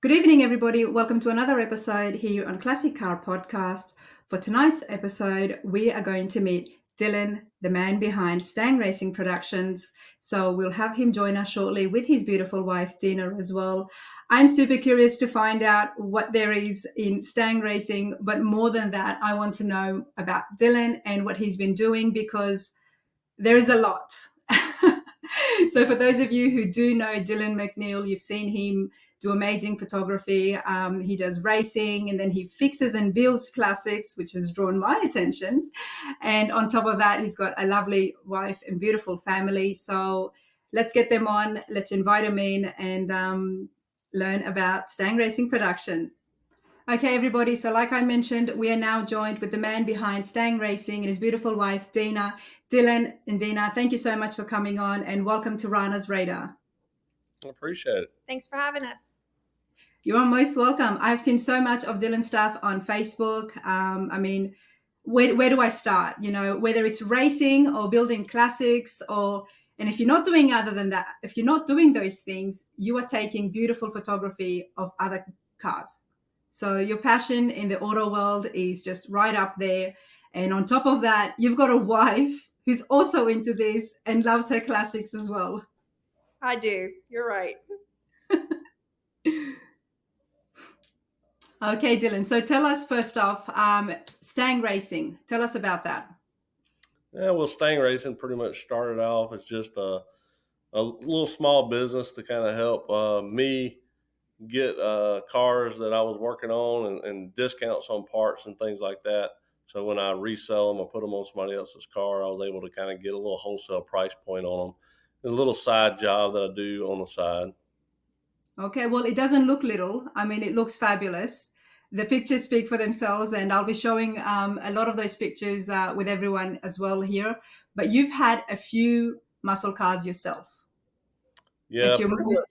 Good evening, everybody. Welcome to another episode here on Classic Car Podcast. For tonight's episode, we are going to meet Dylan, the man behind Stang Racing Productions. So we'll have him join us shortly with his beautiful wife, Dina, as well. I'm super curious to find out what there is in Stang Racing, but more than that, I want to know about Dylan and what he's been doing because there is a lot. So for those of you who do know Dylan McNeil, you've seen him do amazing photography. He does racing and then he fixes and builds classics, which has drawn my attention. And on top of that, he's got a lovely wife and beautiful family. So let's get them on. Let's invite them in and learn about Stang Racing Productions. Okay, everybody. So, like I mentioned, we are now joined with the man behind Stang Racing and his beautiful wife, Dina. Dylan and Dina, thank you so much for coming on and welcome to Rana's Radar. I appreciate it. Thanks for having us. You are most welcome. I've seen so much of Dylan's stuff on Facebook. Where do I start? You know, whether it's racing or building classics and if you're not doing other than that, if you're not doing those things, you are taking beautiful photography of other cars. So your passion in the auto world is just right up there. And on top of that, you've got a wife who's also into this and loves her classics as well. I do. You're right. Okay, Dylan. So tell us first off, Stang Racing. Tell us about that. Yeah, well, Stang Racing pretty much started off as just a little small business to kind of help me get cars that I was working on and discounts on parts and things like that. So when I resell them or put them on somebody else's car, I was able to kind of get a little wholesale price point on them. A little side job that I do on the side. Okay, well, it doesn't look little. I mean, it looks fabulous. The pictures speak for themselves, and I'll be showing a lot of those pictures with everyone as well here. But you've had a few muscle cars yourself. Yeah, That you're most,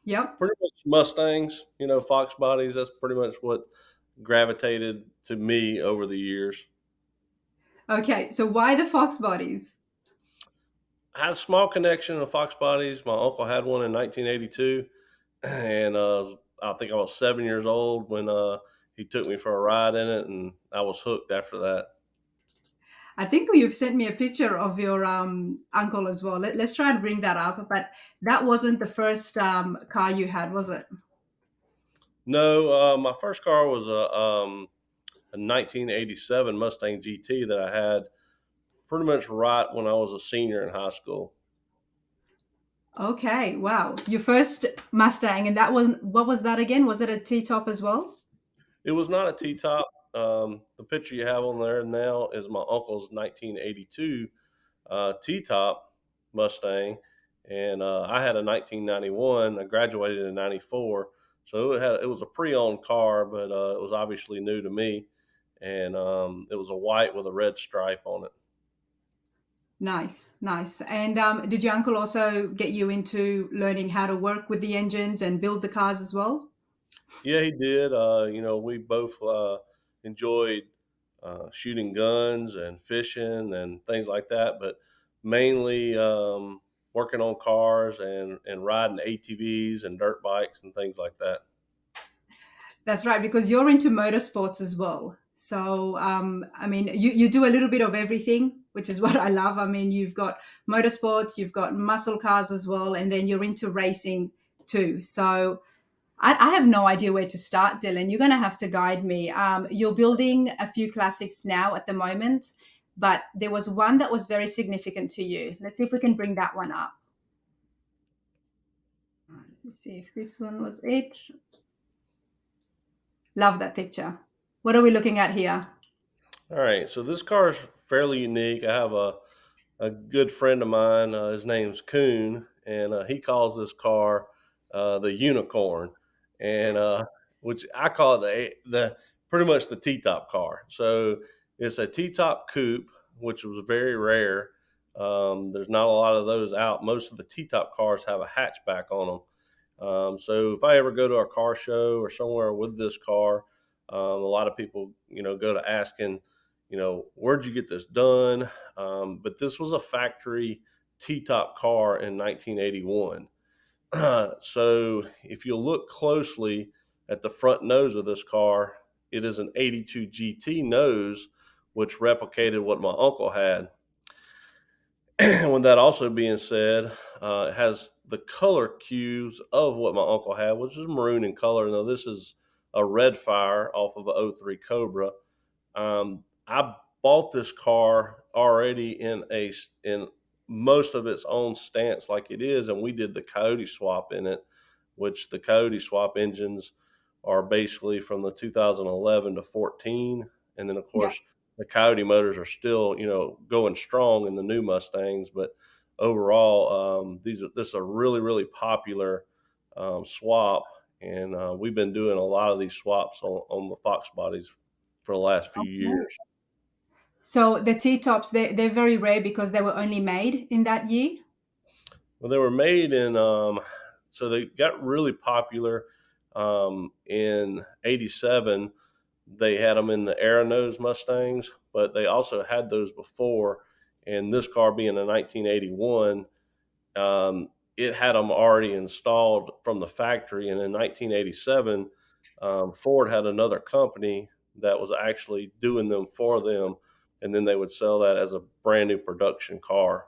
yep. pretty much Mustangs, Fox bodies. That's pretty much what gravitated to me over the years. Okay, so why the Fox bodies? I had a small connection to Fox bodies. My uncle had one in 1982, and I think I was 7 years old when he took me for a ride in it, and I was hooked after that. I think you've sent me a picture of your uncle as well. Let's try and bring that up. But that wasn't the first car you had, was it? No, my first car was a 1987 Mustang GT that I had pretty much right when I was a senior in high school. Okay, wow. Your first Mustang, and that was, what was that again? Was it a T-top as well? It was not a T-top. The picture you have on there now is my uncle's 1982 T-top Mustang, and I had a 1991. I graduated in '94, so it was a pre-owned car, but it was obviously new to me, and it was a white with a red stripe on it. Nice, nice. And did your uncle also get you into learning how to work with the engines and build the cars as well? Yeah, he did. We both enjoyed shooting guns and fishing and things like that, but mainly working on cars and riding ATVs and dirt bikes and things like that. That's right, because you're into motorsports as well. So, I mean, you do a little bit of everything, which is what I love. I mean, you've got motorsports, you've got muscle cars as well, and then you're into racing too. So, I have no idea where to start, Dylan. You're going to have to guide me. You're building a few classics now at the moment, but there was one that was very significant to you. Let's see if we can bring that one up. Let's see if this one was it. Love that picture. What are we looking at here? All right, so this car is fairly unique. I have a good friend of mine. His name's Coon, and he calls this car the Unicorn, and which I call it the pretty much the T-top car. So it's a T-top coupe, which was very rare. There's not a lot of those out. Most of the T-top cars have a hatchback on them. So if I ever go to a car show or somewhere with this car, a lot of people, go to asking, where'd you get this done? But this was a factory T-top car in 1981. So if you look closely at the front nose of this car, it is an 82 GT nose, which replicated what my uncle had. With that also being said, it has the color cues of what my uncle had, which is maroon in color. Now this is a red fire off of a '03 Cobra. I bought this car already in most of its own stance like it is, and we did the coyote swap in it, which the coyote swap engines are basically from the 2011 to 14, and then of Yeah. course the coyote motors are still going strong in the new Mustangs, but overall this is a really popular swap, and we've been doing a lot of these swaps on the Fox bodies for the last few Okay. years. So the T-tops, they're very rare because they were only made in that year? Well, they were made in, so they got really popular in '87. They had them in the Aeronose Mustangs, but they also had those before. And this car being a 1981, it had them already installed from the factory. And in 1987, Ford had another company that was actually doing them for them. And then they would sell that as a brand new production car.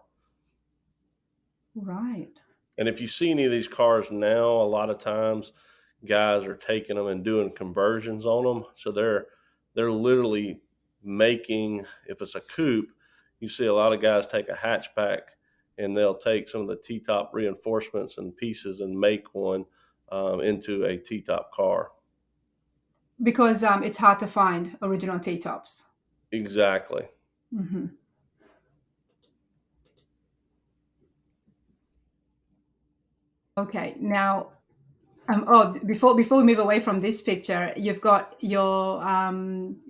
Right. And if you see any of these cars now, a lot of times guys are taking them and doing conversions on them. So they're literally making, if it's a coupe, you see a lot of guys take a hatchback and they'll take some of the T-top reinforcements and pieces and make one into a T-top car. Because it's hard to find original T-tops. Exactly. Mm-hmm. Okay, now, before we move away from this picture, you've got your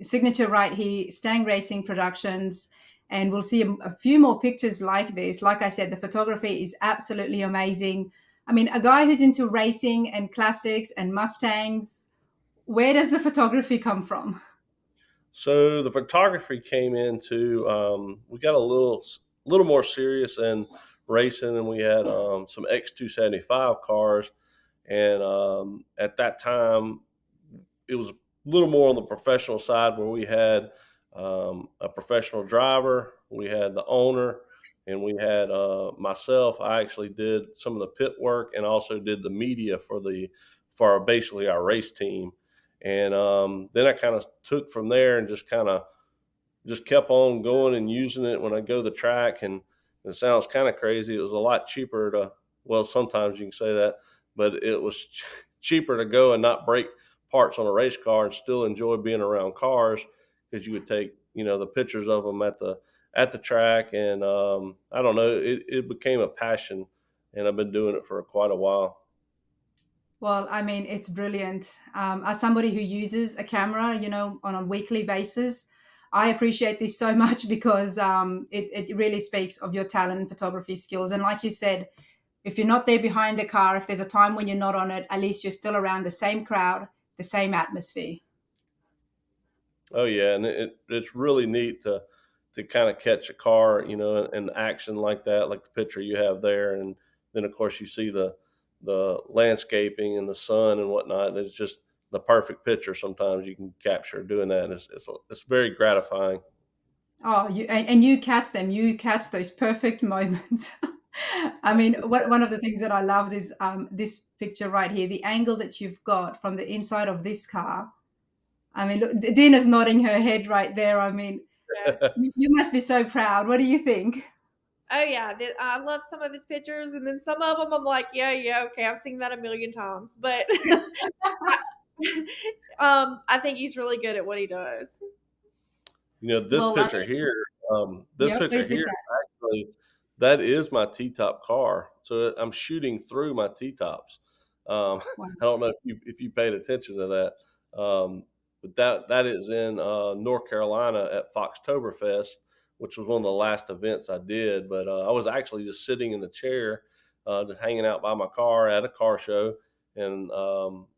signature right here, Stang Racing Productions, and we'll see a few more pictures like this. Like I said, the photography is absolutely amazing. I mean, a guy who's into racing and classics and Mustangs, where does the photography come from? So the photography came into, we got a little more serious in racing, and we had some X275 cars. And at that time, it was a little more on the professional side where we had a professional driver, we had the owner, and we had myself. I actually did some of the pit work and also did the media for basically our race team. And then I kind of took from there and just kept on going and using it when I go to the track. And it sounds kind of crazy. It was a lot cheaper well, sometimes you can say that, but it was cheaper to go and not break parts on a race car and still enjoy being around cars, because you would take, the pictures of them at the track. And I don't know, it became a passion, and I've been doing it for quite a while. Well, I mean, it's brilliant. As somebody who uses a camera, on a weekly basis, I appreciate this so much because it really speaks of your talent and photography skills. And like you said, if you're not there behind the car, if there's a time when you're not on it, at least you're still around the same crowd, the same atmosphere. Oh yeah, and it's really neat to kind of catch a car, in action like that, like the picture you have there, and then of course you see the landscaping and the sun and whatnot. It's just the perfect picture. Sometimes you can capture doing that, and it's very gratifying. Oh, and you catch them. You catch those perfect moments. I mean, one of the things that I loved is this picture right here, the angle that you've got from the inside of this car. I mean, look, Dina's nodding her head right there. I mean, Yeah. you must be so proud. What do you think? Oh yeah, I love some of his pictures, and then some of them I'm like, yeah, okay, I've seen that a million times, but I think he's really good at what he does. This Well, I picture mean, here, this yep. picture Where's this here, at? actually, that is my T-top car. So I'm shooting through my T-tops. Wow. I don't know if you paid attention to that, but that is in North Carolina at Foxtoberfest, which was one of the last events I did. But I was actually just sitting in the chair, just hanging out by my car at a car show, and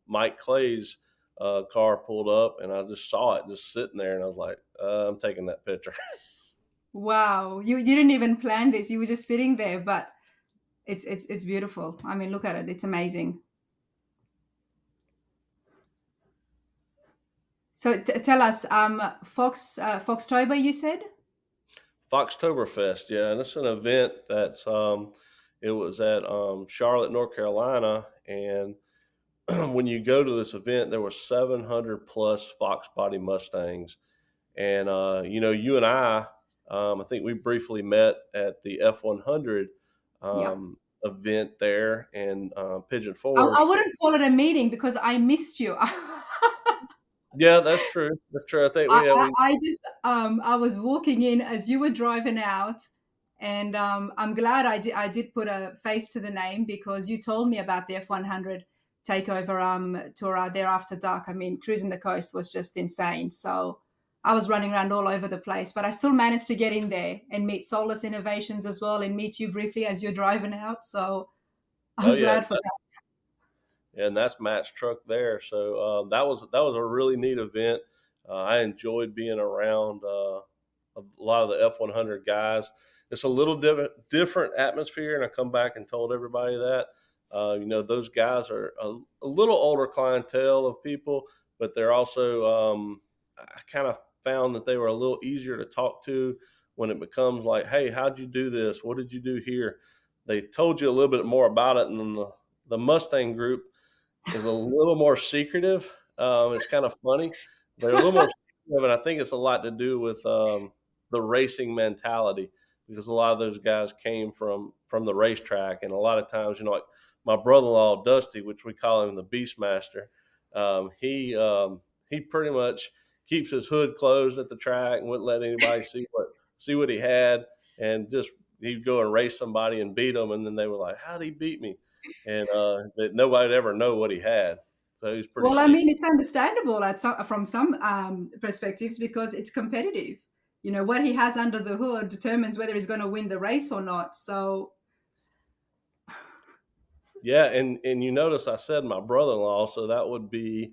Mike Clay's car pulled up, and I just saw it just sitting there, and I was like, I'm taking that picture. Wow. You didn't even plan this. You were just sitting there, but It's beautiful. I mean, look at it. It's amazing. So tell us, Foxtober, you said? Foxtoberfest, yeah, and it's an event that's it was at Charlotte, North Carolina, and when you go to this event, there were 700 plus Fox body Mustangs, and you and I think we briefly met at the F100 Yeah. event there in Pigeon I Forge. wouldn't call it a meeting because I missed you. Yeah, that's true. That's true. I think I, we yeah I, we I just I was walking in as you were driving out, and I'm glad I did put a face to the name because you told me about the F100 takeover tour out there after dark. I mean, cruising the coast was just insane. So I was running around all over the place, but I still managed to get in there and meet Soulless Innovations as well, and meet you briefly as you're driving out. So I oh was yeah, glad for that. and that's Matt's truck there. So that was a really neat event. I enjoyed being around a lot of the F100 guys. It's a little different atmosphere, and I come back and told everybody that. Those guys are a little older clientele of people, but they're also I kind of found that they were a little easier to talk to when it becomes like, hey, how'd you do this? What did you do here? They told you a little bit more about it, and then the Mustang group is a little more secretive. It's kind of funny. They're a little more secretive, and I think it's a lot to do with the racing mentality because a lot of those guys came from the racetrack, and a lot of times, like my brother-in-law Dusty, which we call him the Beastmaster, he pretty much keeps his hood closed at the track and wouldn't let anybody see what he had, and just he'd go and race somebody and beat them, and then they were like, "How'd he beat me?" And that nobody'd ever know what he had. So he's pretty Well, I secret. mean, it's understandable from some perspectives because it's competitive. You know, what he has under the hood determines whether he's going to win the race or not. So, Yeah, and you notice I said my brother-in-law, so that would be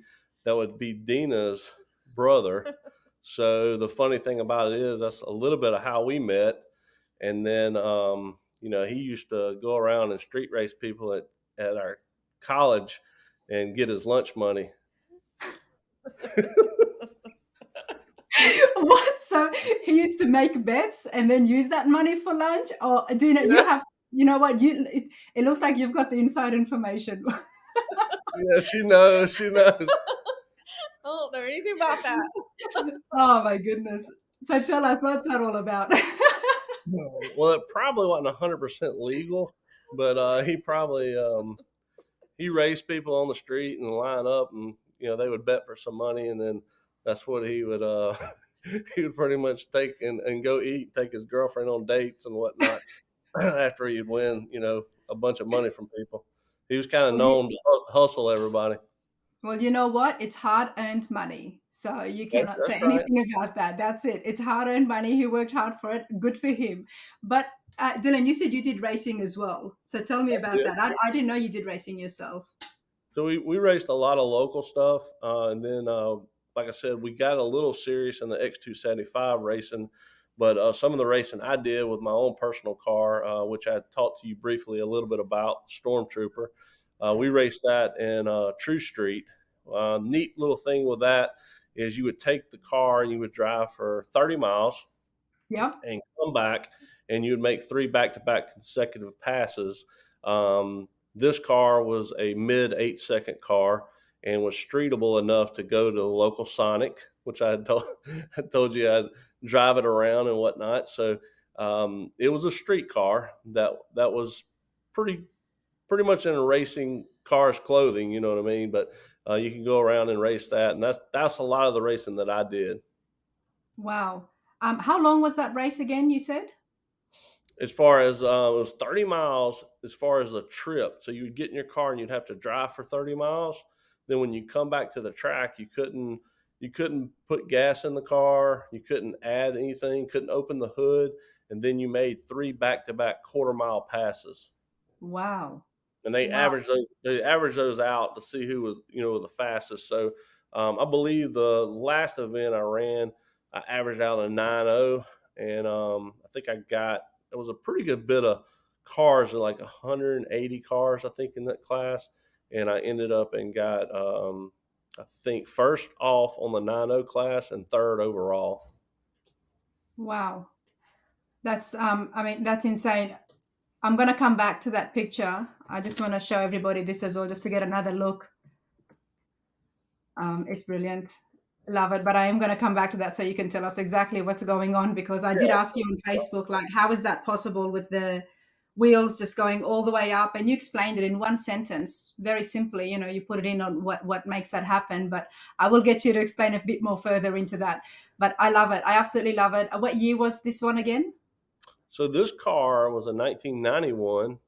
Dina's brother. So the funny thing about it is that's a little bit of how we met, and then he used to go around and street race people at our college and get his lunch money. what? So he used to make bets and then use that money for lunch? Or, Dina, Yeah, you know what? It looks like you've got the inside information. yeah, she knows, she knows. I don't know anything about that. Oh, my goodness. So tell us, what's that all about? Well, it probably wasn't 100% legal, but he raced people on the street and line up, and they would bet for some money, and then that's what he would he would pretty much take and go eat, take his girlfriend on dates and whatnot after he'd win a bunch of money from people. He was kind of Well, known to hustle everybody. Well, you know what? It's hard earned money. So you cannot say That's right. anything about that. That's it. It's hard earned money. He worked hard for it. Good for him. But Dylan, you said you did racing as well. So tell me about Yeah. that. I didn't know you did racing yourself. So we raced a lot of local stuff, and then like I said, we got a little serious in the X275 racing. But some of the racing I did with my own personal car, which I talked to you briefly a little bit about, Stormtrooper. We raced that in True Street. Neat little thing with that is you would take the car and you would drive for 30 miles Yep. and come back, and you would make three back-to-back consecutive passes. This car was a mid 8-second car and was streetable enough to go to the local Sonic, which I had told I told you I'd drive it around and whatnot. So it was a street car that was pretty much in a racing car's clothing, you know what I mean? But you can go around and race that, and that's a lot of the racing that I did. Wow. How long was that race again, you said? As far as it was 30 miles as far as the trip. So you would get in your car and you'd have to drive for 30 miles. Then when you come back to the track, you couldn't put gas in the car, you couldn't add anything, couldn't open the hood, and then you made three back-to-back quarter-mile passes. Wow. And they Wow. average those out to see who was the fastest. So I believe the last event I ran, I averaged out a 9.0, and I think I got it was a pretty good bit of cars, like 180 cars, I think, in that class. And I ended up and got, I think, first off on the 9.0 class and third overall. Wow. That's I mean, that's insane. I'm gonna come back to that picture. I just want to show everybody this as well, just to get another look. It's brilliant. Love it. But I am going to come back to that so you can tell us exactly what's going on, because I did ask you on Facebook, like, how is that possible with the wheels just going all the way up? And you explained it in one sentence, very simply. You put it in on what makes that happen. But I will get you to explain a bit more further into that. But I love it. I absolutely love it. What year was this one again? So this car was a 1991.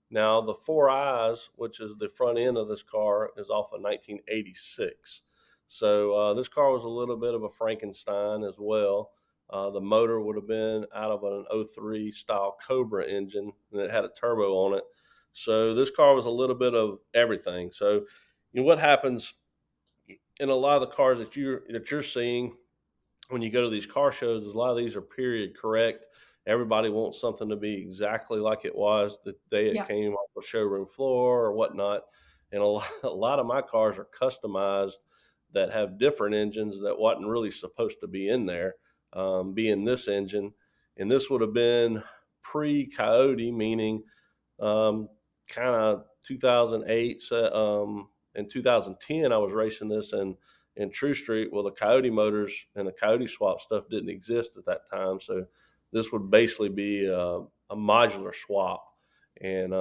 Now the Four Eyes, which is the front end of this car, is off of 1986. So this car was a little bit of a Frankenstein as well. The motor would have been out of an '03 style Cobra engine, and it had a turbo on it. So this car was a little bit of everything. So what happens in a lot of the cars that you're seeing when you go to these car shows is a lot of these are period correct. Everybody wants something to be exactly like it was the day it Yeah. came off the showroom floor or whatnot. And a lot of my cars are customized that have different engines that wasn't really supposed to be in there, being this engine. And this would have been pre-Coyote, meaning kind of 2008 in 2010. I was racing this in True Street. Well, the Coyote motors and the Coyote swap stuff didn't exist at that time, so this would basically be a modular swap, and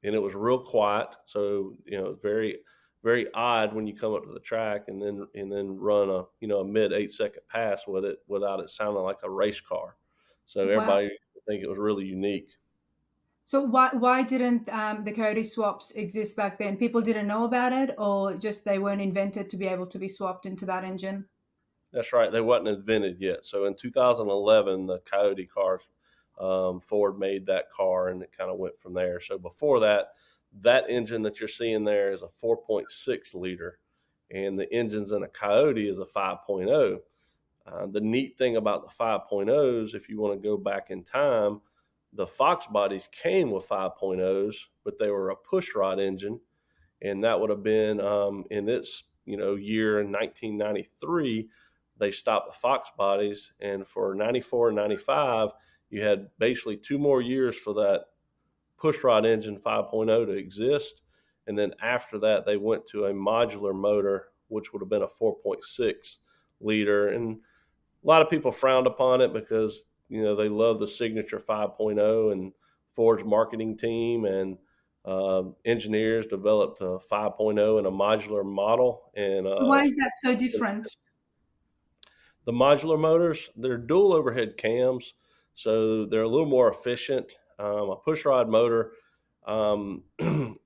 it was real quiet. So very very odd when you come up to the track and then run a mid 8-second pass with it without it sounding like a race car. So Wow. everybody used to think it was really unique. So why didn't the Coyote swaps exist back then? People didn't know about it, or just they weren't invented to be able to be swapped into that engine? That's right. They wasn't invented yet. So in 2011, the Coyote cars, Ford made that car, and it kind of went from there. So before that, that engine that you're seeing there is a 4.6 liter, and the engines in a Coyote is a 5.0. The neat thing about the 5.0s, if you want to go back in time, the Fox bodies came with 5.0s, but they were a pushrod engine, and that would have been in its year in 1993. They stopped the Fox bodies, and for 94 and 95, you had basically 2 more years for that pushrod engine 5.0 to exist. And then after that, they went to a modular motor, which would have been a 4.6 liter. And a lot of people frowned upon it because they love the signature 5.0, and Ford's marketing team and engineers developed a 5.0 in a modular model. And Why is that so different? the modular motors, they're dual overhead cams, so they're a little more efficient. A pushrod motor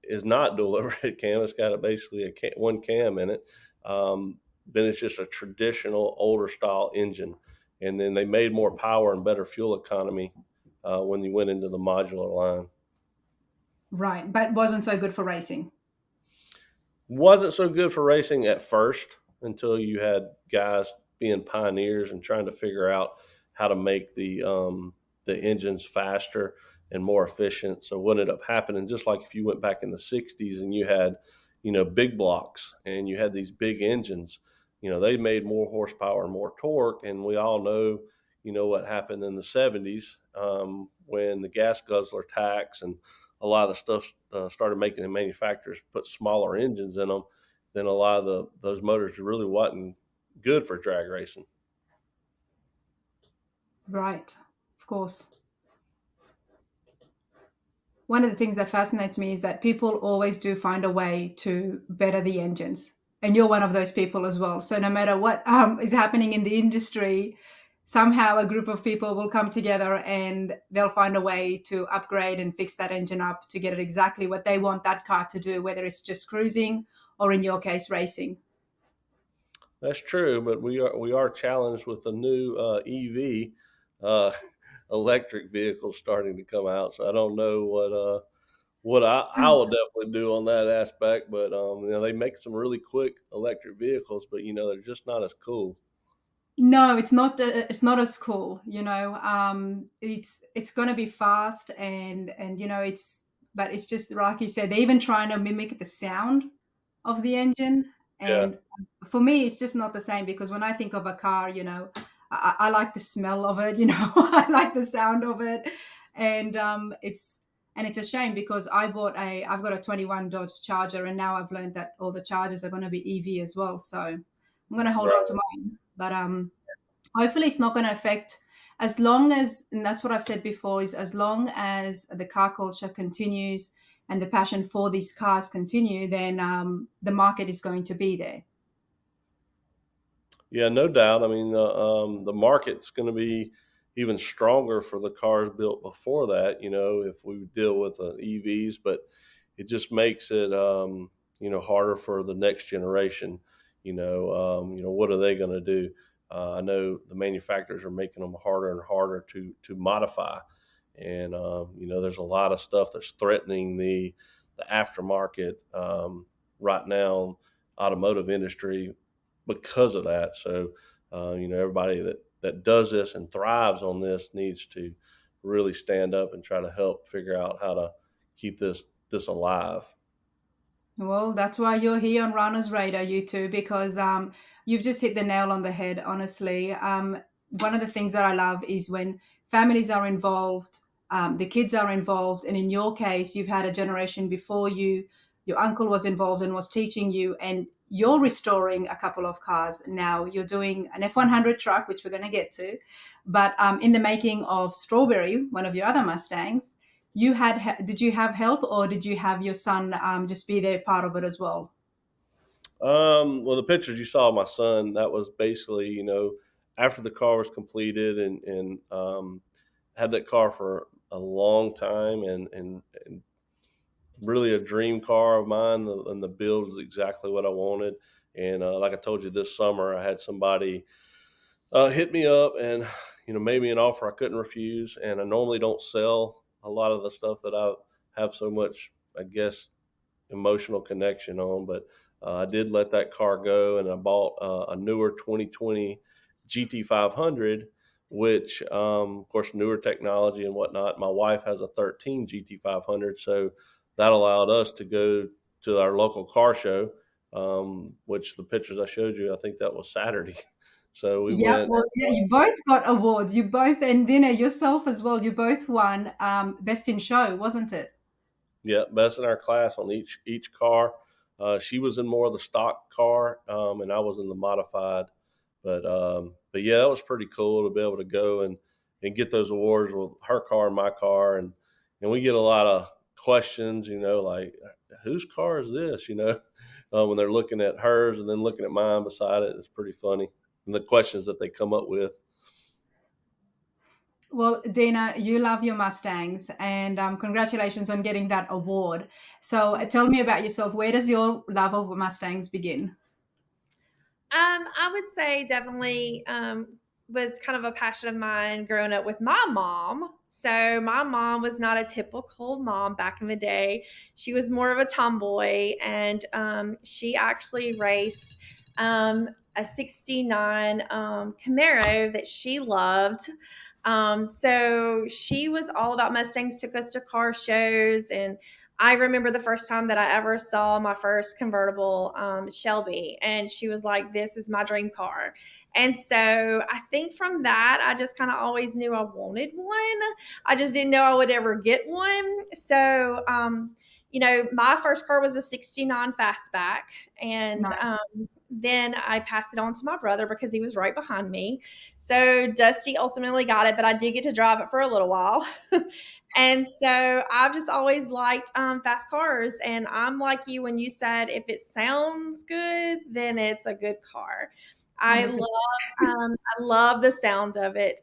is not dual overhead cam. It's got basically one cam in it. Then it's just a traditional older style engine. And then they made more power and better fuel economy when you went into the modular line. Right, but wasn't so good for racing. Wasn't so good for racing at first until you had guys being pioneers and trying to figure out how to make the engines faster and more efficient. So what ended up happening, just like if you went back in the 60s and you had big blocks and you had these big engines, they made more horsepower and more torque. And we all know what happened in the 70s when the gas guzzler tax and a lot of the stuff started making the manufacturers put smaller engines in them. Then a lot of those motors really wasn't good for drag racing. Right, of course. One of the things that fascinates me is that people always do find a way to better the engines. And you're one of those people as well. So no matter what is happening in the industry, somehow a group of people will come together and they'll find a way to upgrade and fix that engine up to get it exactly what they want that car to do, whether it's just cruising or, in your case, racing. That's true, but we are challenged with the new EV uh, electric vehicles starting to come out. So I don't know what I will definitely do on that aspect. But they make some really quick electric vehicles, but they're just not as cool. No, it's not. It's not as cool. It's going to be fast, and but it's just like you said. They're even trying to mimic the sound of the engine, Yeah. and for me, it's just not the same because when I think of a car, I like the smell of it. I like the sound of it, and it's a shame because I've got a 21 Dodge Charger, and now I've learned that all the Chargers are going to be EV as well. So I'm going to hold on to Right. mine, but hopefully it's not going to affect, as long as, and that's what I've said before, is as long as the car culture continues and the passion for these cars continue, then the market is going to be there. Yeah, no doubt. I mean, the market's going to be even stronger for the cars built before that. If we deal with EVs, but it just makes it harder for the next generation. What are they going to do? I know the manufacturers are making them harder and harder to modify, and there's a lot of stuff that's threatening the aftermarket right now, automotive industry because of that. So, everybody that does this and thrives on this needs to really stand up and try to help figure out how to keep this alive. Well, that's why you're here on Rana's radar, you two, because you've just hit the nail on the head, honestly. One of the things that I love is when families are involved, the kids are involved, and in your case, you've had a generation before you, your uncle was involved and was teaching you, and you're restoring a couple of cars. Now you're doing an F100 truck, which we're going to get to, but in the making of Strawberry, one of your other Mustangs, did you have help, or did you have your son just be there part of it as well? Well, the pictures you saw of my son, that was basically, after the car was completed and had that car for a long time and really a dream car of mine, and the build is exactly what I wanted. And like I told you, this summer I had somebody hit me up and made me an offer I couldn't refuse. And I normally don't sell a lot of the stuff that I have so much, I guess, emotional connection on, but I did let that car go, and I bought a newer 2020 GT500, which, of course, newer technology and whatnot. My wife has a 13 GT500, so that allowed us to go to our local car show, which the pictures I showed you, I think that was Saturday. So we Yeah, went. well, yeah, you both got awards. You both, and Dina, yourself as well. You both won Best in Show, wasn't it? Yeah, best in our class on each car. She was in more of the stock car, and I was in the modified. But yeah, that was pretty cool to be able to go and get those awards with her car and my car, and we get a lot of questions, like whose car is this, when they're looking at hers and then looking at mine beside it. It's pretty funny, and the questions that they come up with. Well, Dina, you love your Mustangs, and congratulations on getting that award. So, tell me about yourself. Where does your love of Mustangs begin? I would say definitely was kind of a passion of mine growing up with my mom. So my mom was not a typical mom back in the day. She was more of a tomboy, and she actually raced a '69 Camaro that she loved. So she was all about Mustangs, took us to car shows, and I remember the first time that I ever saw my first convertible Shelby, and she was like, "This is my dream car." And so I think from that, I just kind of always knew I wanted one. I just didn't know I would ever get one. So, my first car was a '69 fastback, and Nice. then I passed it on to my brother because he was right behind me. So Dusty ultimately got it, but I did get to drive it for a little while. And so I've just always liked fast cars. And I'm like you when you said if it sounds good, then it's a good car. I love 100%. I love the sound of it.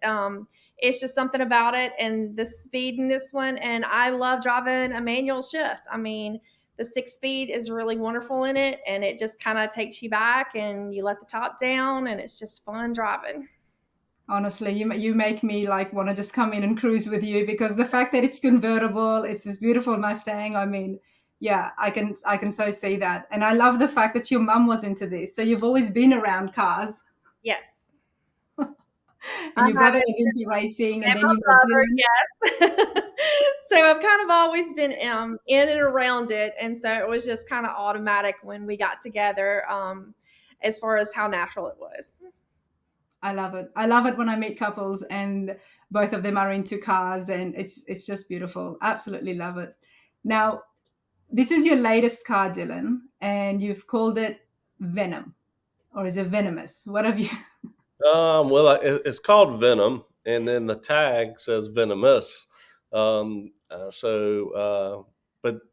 It's just something about it and the speed in this one. And I love driving a manual shift. I mean, the 6 speed is really wonderful in it, and it just kind of takes you back and you let the top down, and it's just fun driving. Honestly, you make me like want to just come in and cruise with you because the fact that it's convertible, it's this beautiful Mustang. I mean, yeah, I can so see that, and I love the fact that your mum was into this. So you've always been around cars. Yes. And your brother have was into racing, and and then you met my Dylan. brother, yes. So I've kind of always been in and around it, and so it was just kind of automatic when we got together, as far as how natural it was. I love it. I love it when I meet couples and both of them are into cars, and it's just beautiful. Absolutely love it. Now, this is your latest car, Dylan, and you've called it Venom, or is it Venomous? What have you? Well, it's called Venom, and then the tag says Venomous. But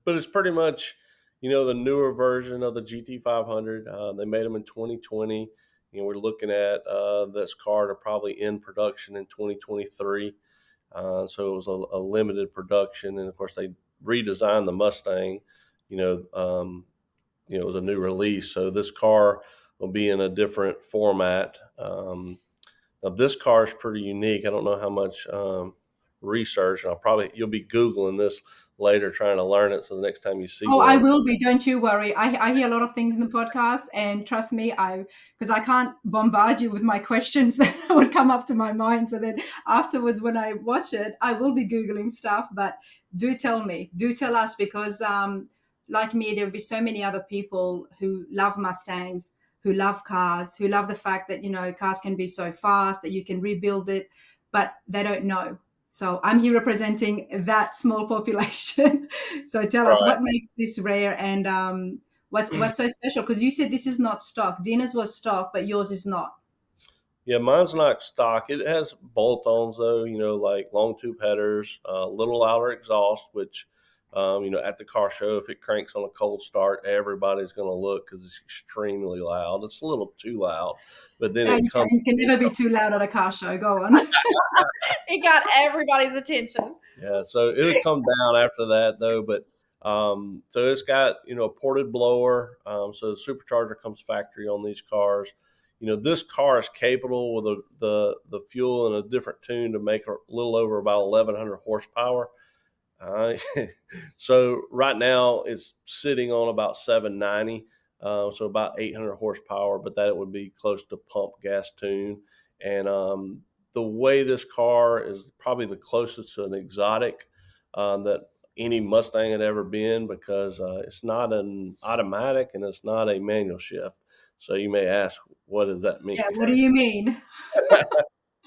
it's pretty much, the newer version of the GT500. They made them in 2020. We're looking at this car to probably end production in 2023. So it was a limited production, and of course they redesigned the Mustang. You know, it was a new release, so this car will be in a different format. Now this car is pretty unique. I don't know how much research, and you'll be Googling this later trying to learn it. So the next time you see Oh, I one, will be. Don't you worry. I hear a lot of things in the podcast, and trust me, because I can't bombard you with my questions that would come up to my mind. So then afterwards, when I watch it, I will be googling stuff. But do tell me, do tell us, because like me, there will be so many other people who love Mustangs, who love cars, who love the fact that cars can be so fast that you can rebuild it, but they don't know. So I'm here representing that small population. So tell us, right? what makes this rare, and what's so special? Because you said this is not stock. Dina's was stock, but yours is not. Yeah, mine's not stock. It has bolt-ons though, like long tube headers, little louder exhaust, which, at the car show, if it cranks on a cold start, everybody's going to look because it's extremely loud. It's a little too loud, but then it comes. You can never be too loud at a car show. Go on. It got everybody's attention. Yeah, so it'll come down after that though, but so it's got a ported blower, so the supercharger comes factory on these cars. This car is capable with the fuel and a different tune to make a little over about 1,100 horsepower. Uh, so right now it's sitting on about 790, so about 800 horsepower, but that would be close to pump gas tune. And the way this car is probably the closest to an exotic that any Mustang had ever been, because it's not an automatic and it's not a manual shift. So you may ask, what does that mean? Yeah. What do you mean?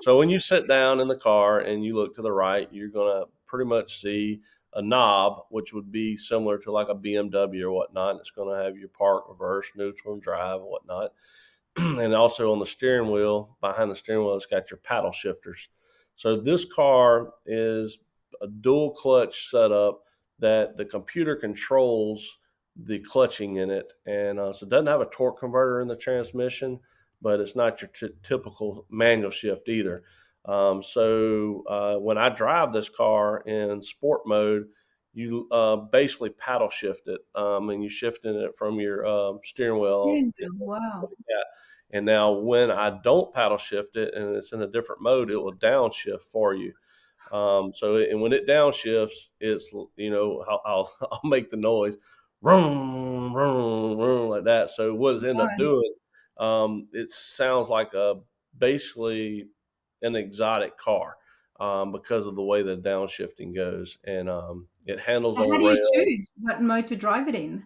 So when you sit down in the car and you look to the right, you're going to pretty much see a knob, which would be similar to like a BMW or whatnot. It's going to have your park, reverse, neutral, and drive and whatnot. And also on the steering wheel, behind the steering wheel, it's got your paddle shifters. So this car is a dual clutch setup that the computer controls the clutching in it. And so it doesn't have a torque converter in the transmission, but it's not your typical manual shift either. So when I drive this car in sport mode, you basically paddle shift it, and you shifting it from your steering wheel. Steering wheel. Wow. Yeah. And now when I don't paddle shift it and it's in a different mode, it will downshift for you. And when it downshifts, it's, I'll make the noise, vroom, vroom, vroom, like that. So what does it end up Fun. doing? It sounds like basically an exotic car, because of the way the downshifting goes, and it handles So how on do you rail. choose what mode to drive it in?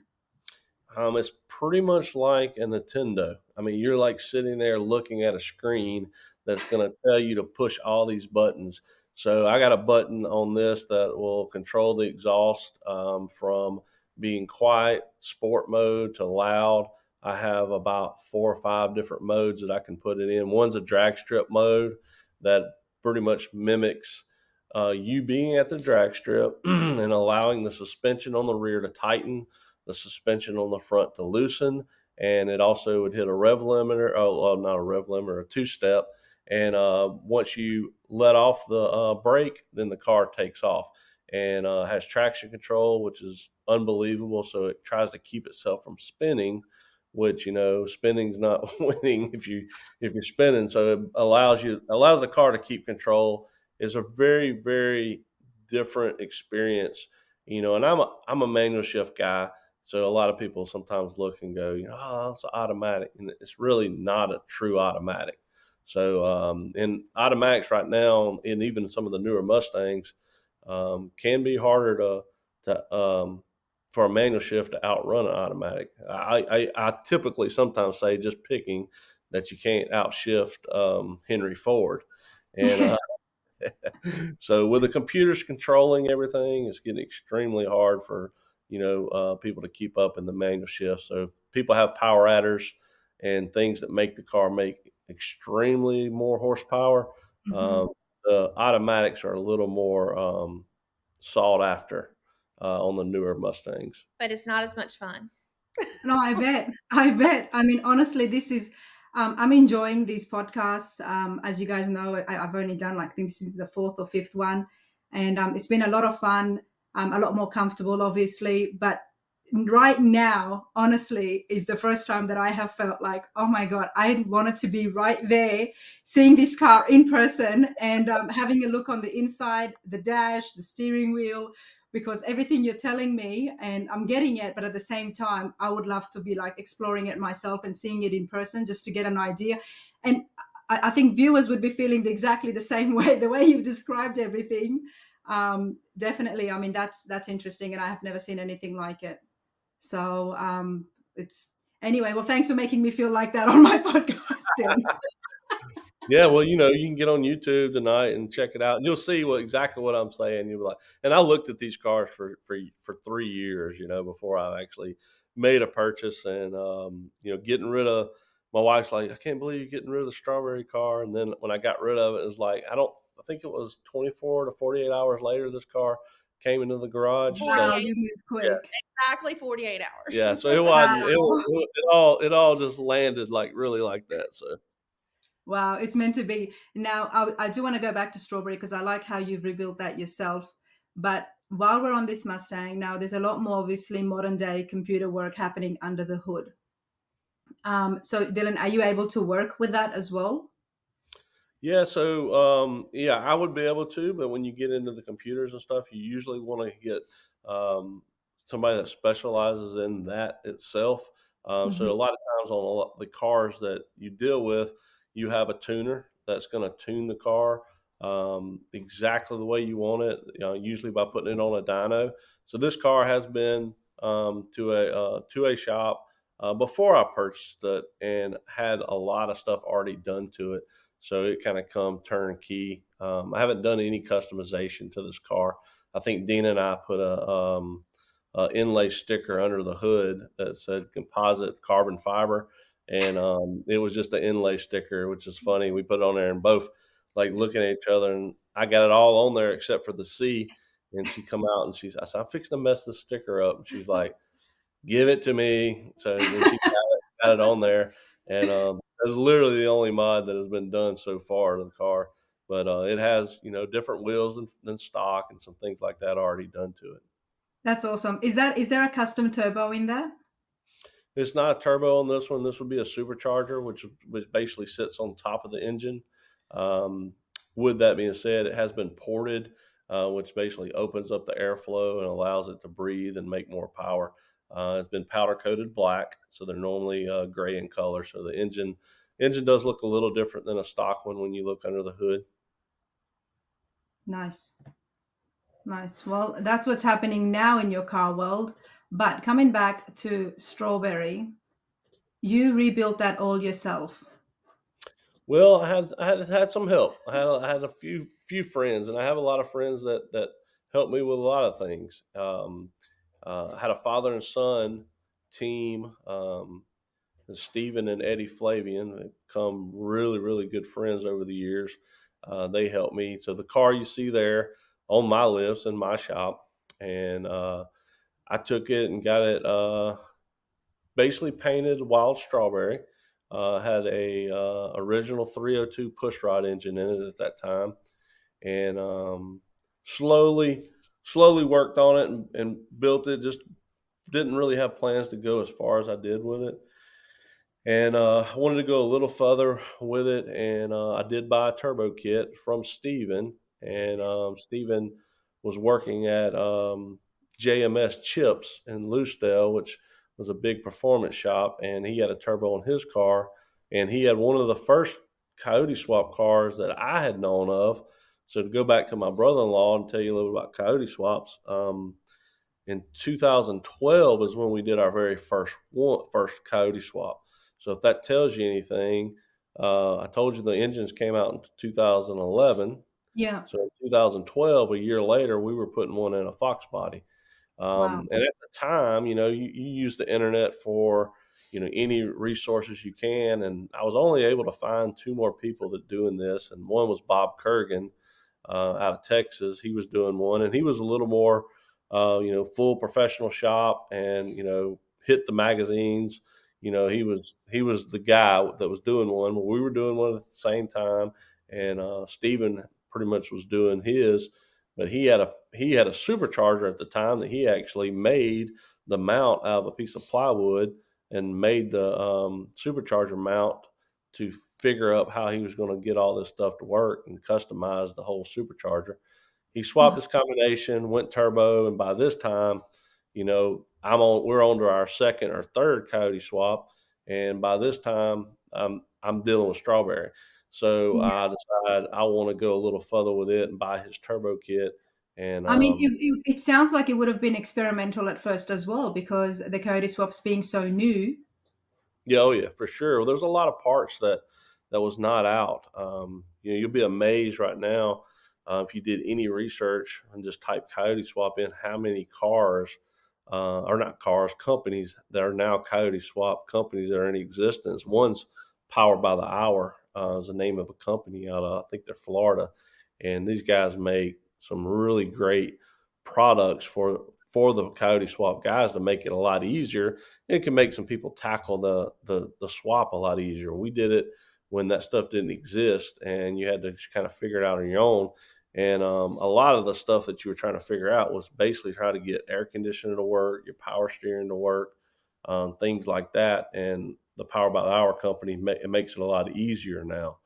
It's pretty much like a Nintendo. I mean, you're like sitting there looking at a screen that's going to tell you to push all these buttons. So I got a button on this that will control the exhaust, from being quiet, sport mode, to loud. I have about 4 or 5 different modes that I can put it in. One's a drag strip mode that pretty much mimics you being at the drag strip and allowing the suspension on the rear to tighten, the suspension on the front to loosen, and it also would hit a rev limiter. Oh, well, not a rev limiter, a two-step. And once you let off the brake, then the car takes off, and has traction control, which is unbelievable. So it tries to keep itself from spinning, which spinning's not winning if you're spinning. So it allows the car to keep control. It's a very, very different experience. And I'm a manual shift guy. So a lot of people sometimes look and go, oh, it's automatic. And it's really not a true automatic. So in automatics right now, and even some of the newer Mustangs, can be harder to for a manual shift to outrun an automatic. I typically sometimes say, just picking, that you can't outshift Henry Ford, and so with the computers controlling everything, it's getting extremely hard for people to keep up in the manual shift. So if people have power adders and things that make the car make extremely more horsepower, Mhm. um, the automatics are a little more sought after on the newer Mustangs. But it's not as much fun. No, I bet. I bet. I mean, honestly, this is, I'm enjoying these podcasts. As you guys know, I've only done, like, I think this is the fourth or fifth one. And it's been a lot of fun, a lot more comfortable, obviously. But right now, honestly, is the first time that I have felt like, oh my God, I wanted to be right there, seeing this car in person and having a look on the inside, the dash, the steering wheel, because everything you're telling me and I'm getting it, but at the same time I would love to be like exploring it myself and seeing it in person just to get an idea. And I think viewers would be feeling exactly the same way, the way you've described everything. Definitely, I mean, that's interesting, and I have never seen anything like it. So it's anyway, well, thanks for making me feel like that on my podcast, Dylan. Yeah, well, you can get on YouTube tonight and check it out, and you'll see exactly what I'm saying. You'll be like, and I looked at these cars for 3 years, before I actually made a purchase, and getting rid of. My wife's like, I can't believe you're getting rid of the strawberry car. And then when I got rid of it, it was like, I think it was 24 to 48 hours later, this car came into the garage. So Wow, 48, you move yeah, quick. exactly 48 hours. yeah. So it Wow. wasn't. It all just landed like really like that. So. Wow, it's meant to be. Now, I do want to go back to strawberry because I like how you've rebuilt that yourself. But while we're on this Mustang, now there's a lot more obviously modern day computer work happening under the hood. So, Dylan, are you able to work with that as well? Yeah, so yeah, I would be able to, but when you get into the computers and stuff, you usually want to get somebody that specializes in that itself. So a Hmm. lot of times on a lot the cars that you deal with, you have a tuner that's going to tune the car exactly the way you want it. Usually by putting it on a dyno. So this car has been to a shop before I purchased it and had a lot of stuff already done to it, so it kind of come turnkey. I haven't done any customization to this car. I think Dina and I put a inlay sticker under the hood that said composite carbon fiber, and it was just an inlay sticker, which is funny. We put it on there and both like looking at each other, and I got it all on there except for the C. And she come out and I said, I'm fixing to mess this sticker up. And she's like, give it to me. So then she got it on there, and it was literally the only mod that has been done so far to the car. But it has different wheels than stock and some things like that already done to it. That's awesome. Is there a custom turbo in there? It's not a turbo on this one. This would be a supercharger, which basically sits on top of the engine. Um, with that being said, it has been ported, which basically opens up the airflow and allows it to breathe and make more power. It's been powder coated black, so they're normally gray in color. So the engine does look a little different than a stock one when you look under the hood. Nice. Nice. Well, that's what's happening now in your car world. But coming back to strawberry, you rebuilt that all yourself. Well, I had some help. I had a few friends, and I have a lot of friends that help me with a lot of things. I had a father and son team. Stephen and Eddie Flavian have become really really good friends over the years. They helped me. So the car you see there on my list in my shop, and I took it and got it basically painted wild strawberry. Had a original 302 pushrod engine in it at that time, and slowly worked on it and built it. Just didn't really have plans to go as far as I did with it, and I wanted to go a little further with it. And I did buy a turbo kit from Steven, and Steven was working at JMS Chips in Lucedale, which was a big performance shop, and he had a turbo on his car, and he had one of the first coyote swap cars that I had known of. So to go back to my brother-in-law and tell you a little about coyote swaps, in 2012 is when we did our very first coyote swap. So if that tells you anything, I told you the engines came out in 2011. Yeah. So in 2012, a year later, we were putting one in a Fox body. Wow. And at the time, you use the internet for, any resources you can. And I was only able to find two more people that doing this. And one was Bob Kurgan out of Texas. He was doing one, and he was a little more, full professional shop, and hit the magazines. He was the guy that was doing one. We were doing one at the same time, and Stephen pretty much was doing his. But he had a supercharger at the time that he actually made the mount out of a piece of plywood, and made the supercharger mount to figure out how he was going to get all this stuff to work, and customize the whole supercharger. He swapped his combination, went turbo, and by this time, we're on to our second or third coyote swap, and by this time, I'm dealing with strawberry. So Yeah. I decided I want to go a little further with it and buy his turbo kit. And I mean, it sounds like it would have been experimental at first as well, because the coyote swaps being so new. Yeah, oh yeah, for sure. Well, there's a lot of parts that was not out. You'll be amazed right now, if you did any research and just type coyote swap in, how many cars, or not cars, companies that are now coyote swap companies that are in existence. One's Powered by the Hour, is the name of a company out of, I think they're Florida, and these guys make some really great products for the coyote swap guys to make it a lot easier. It can make some people tackle the swap a lot easier. We did it when that stuff didn't exist, and you had to just kind of figure it out on your own. And a lot of the stuff that you were trying to figure out was basically trying to get air conditioning to work, your power steering to work, things like that. And the Power by the Hour company, it makes it a lot easier now.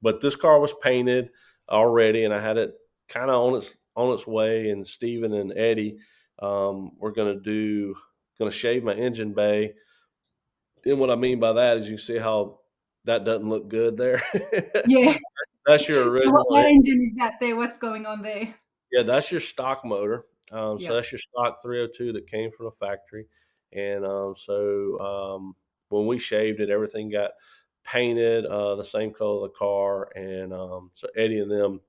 But this car was painted already, and I had it kind of on its way. And Steven and Eddie, were going to shave my engine bay. And what I mean by that is, you see how that doesn't look good there. Yeah. That's your So what, original. what engine is that there? What's going on there? Yeah, that's your stock motor. So Yeah. that's your stock 302 that came from the factory. And when we shaved it, everything got painted the same color of the car. And so Eddie and them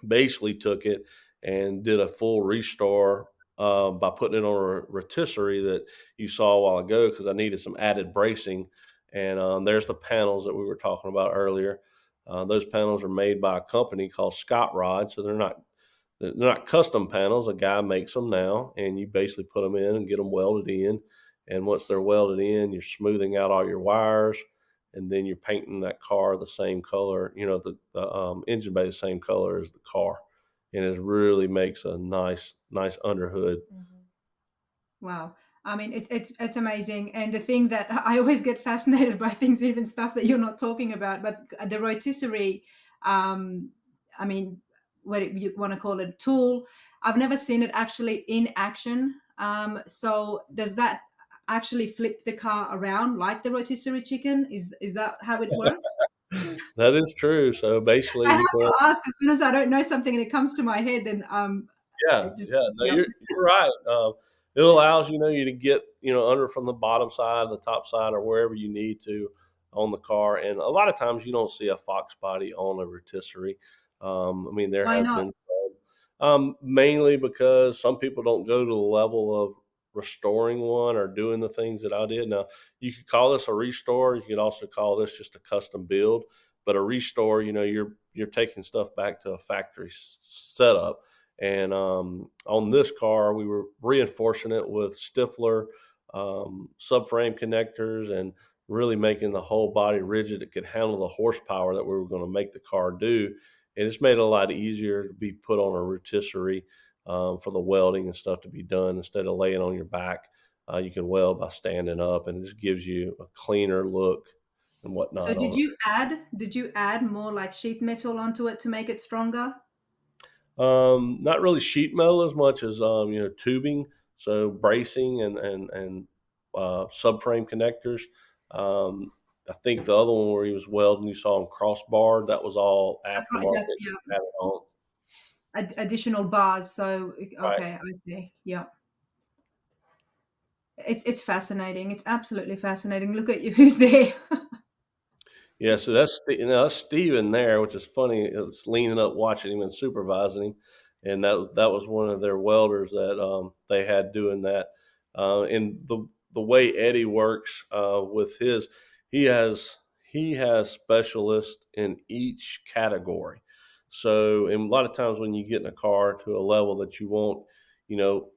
basically took it and did a full restore, by putting it on a rotisserie that you saw a while ago, because I needed some added bracing. And there's the panels that we were talking about earlier. Those panels are made by a company called Scott Rod, so they're not custom panels. A guy makes them now, and you basically put them in and get them welded in. And once they're welded in, you're smoothing out all your wires, and then you're painting that car the same color. The engine bay the same color as the car, and it really makes a nice underhood. Mhm. Wow. I mean, it's amazing. And the thing that I always get fascinated by things, even stuff that you're not talking about, but the rotisserie, um, I mean, what you want to call it, tool, I've never seen it actually in action. So does that actually flip the car around like the rotisserie chicken? Is that how it works? That is true. So basically, I have you go. to ask as soon as I don't know something and it comes to my head, then Yeah, it just yeah. No, yeah. you're right. It allows you to get under from the bottom side, the top side, or wherever you need to on the car. And a lot of times you don't see a Fox body on a rotisserie. I mean, there Why has not? been some, mainly because some people don't go to the level of restoring one or doing the things that I did. Now, you could call this a restore. You could also call this just a custom build. But a restore, you're taking stuff back to a factory setup. And on this car, we were reinforcing it with Stifler subframe connectors, and really making the whole body rigid that could handle the horsepower that we were going to make the car do. And it's made it a lot easier to be put on a rotisserie, for the welding and stuff to be done. Instead of laying on your back, you can weld by standing up, and it just gives you a cleaner look and So whatnot did on it. you add more like sheet metal onto it to make it stronger? Not really sheet metal as much as tubing, so bracing and subframe connectors. Um, I think the other one where he was welding, you saw him crossbarred. That was all That's right. aftermarket. That's, yeah, Had it on. additional bars. So Right. okay, I see. Yeah, it's fascinating. It's absolutely fascinating. Look at you, who's there? Yeah, so that's Steven there, which is funny. It's leaning up, watching him and supervising him, and that was one of their welders that they had doing that. And the way Eddie works with his, he has he has specialists in each category. So, and a lot of times when you get in a car to a level that you want, you know,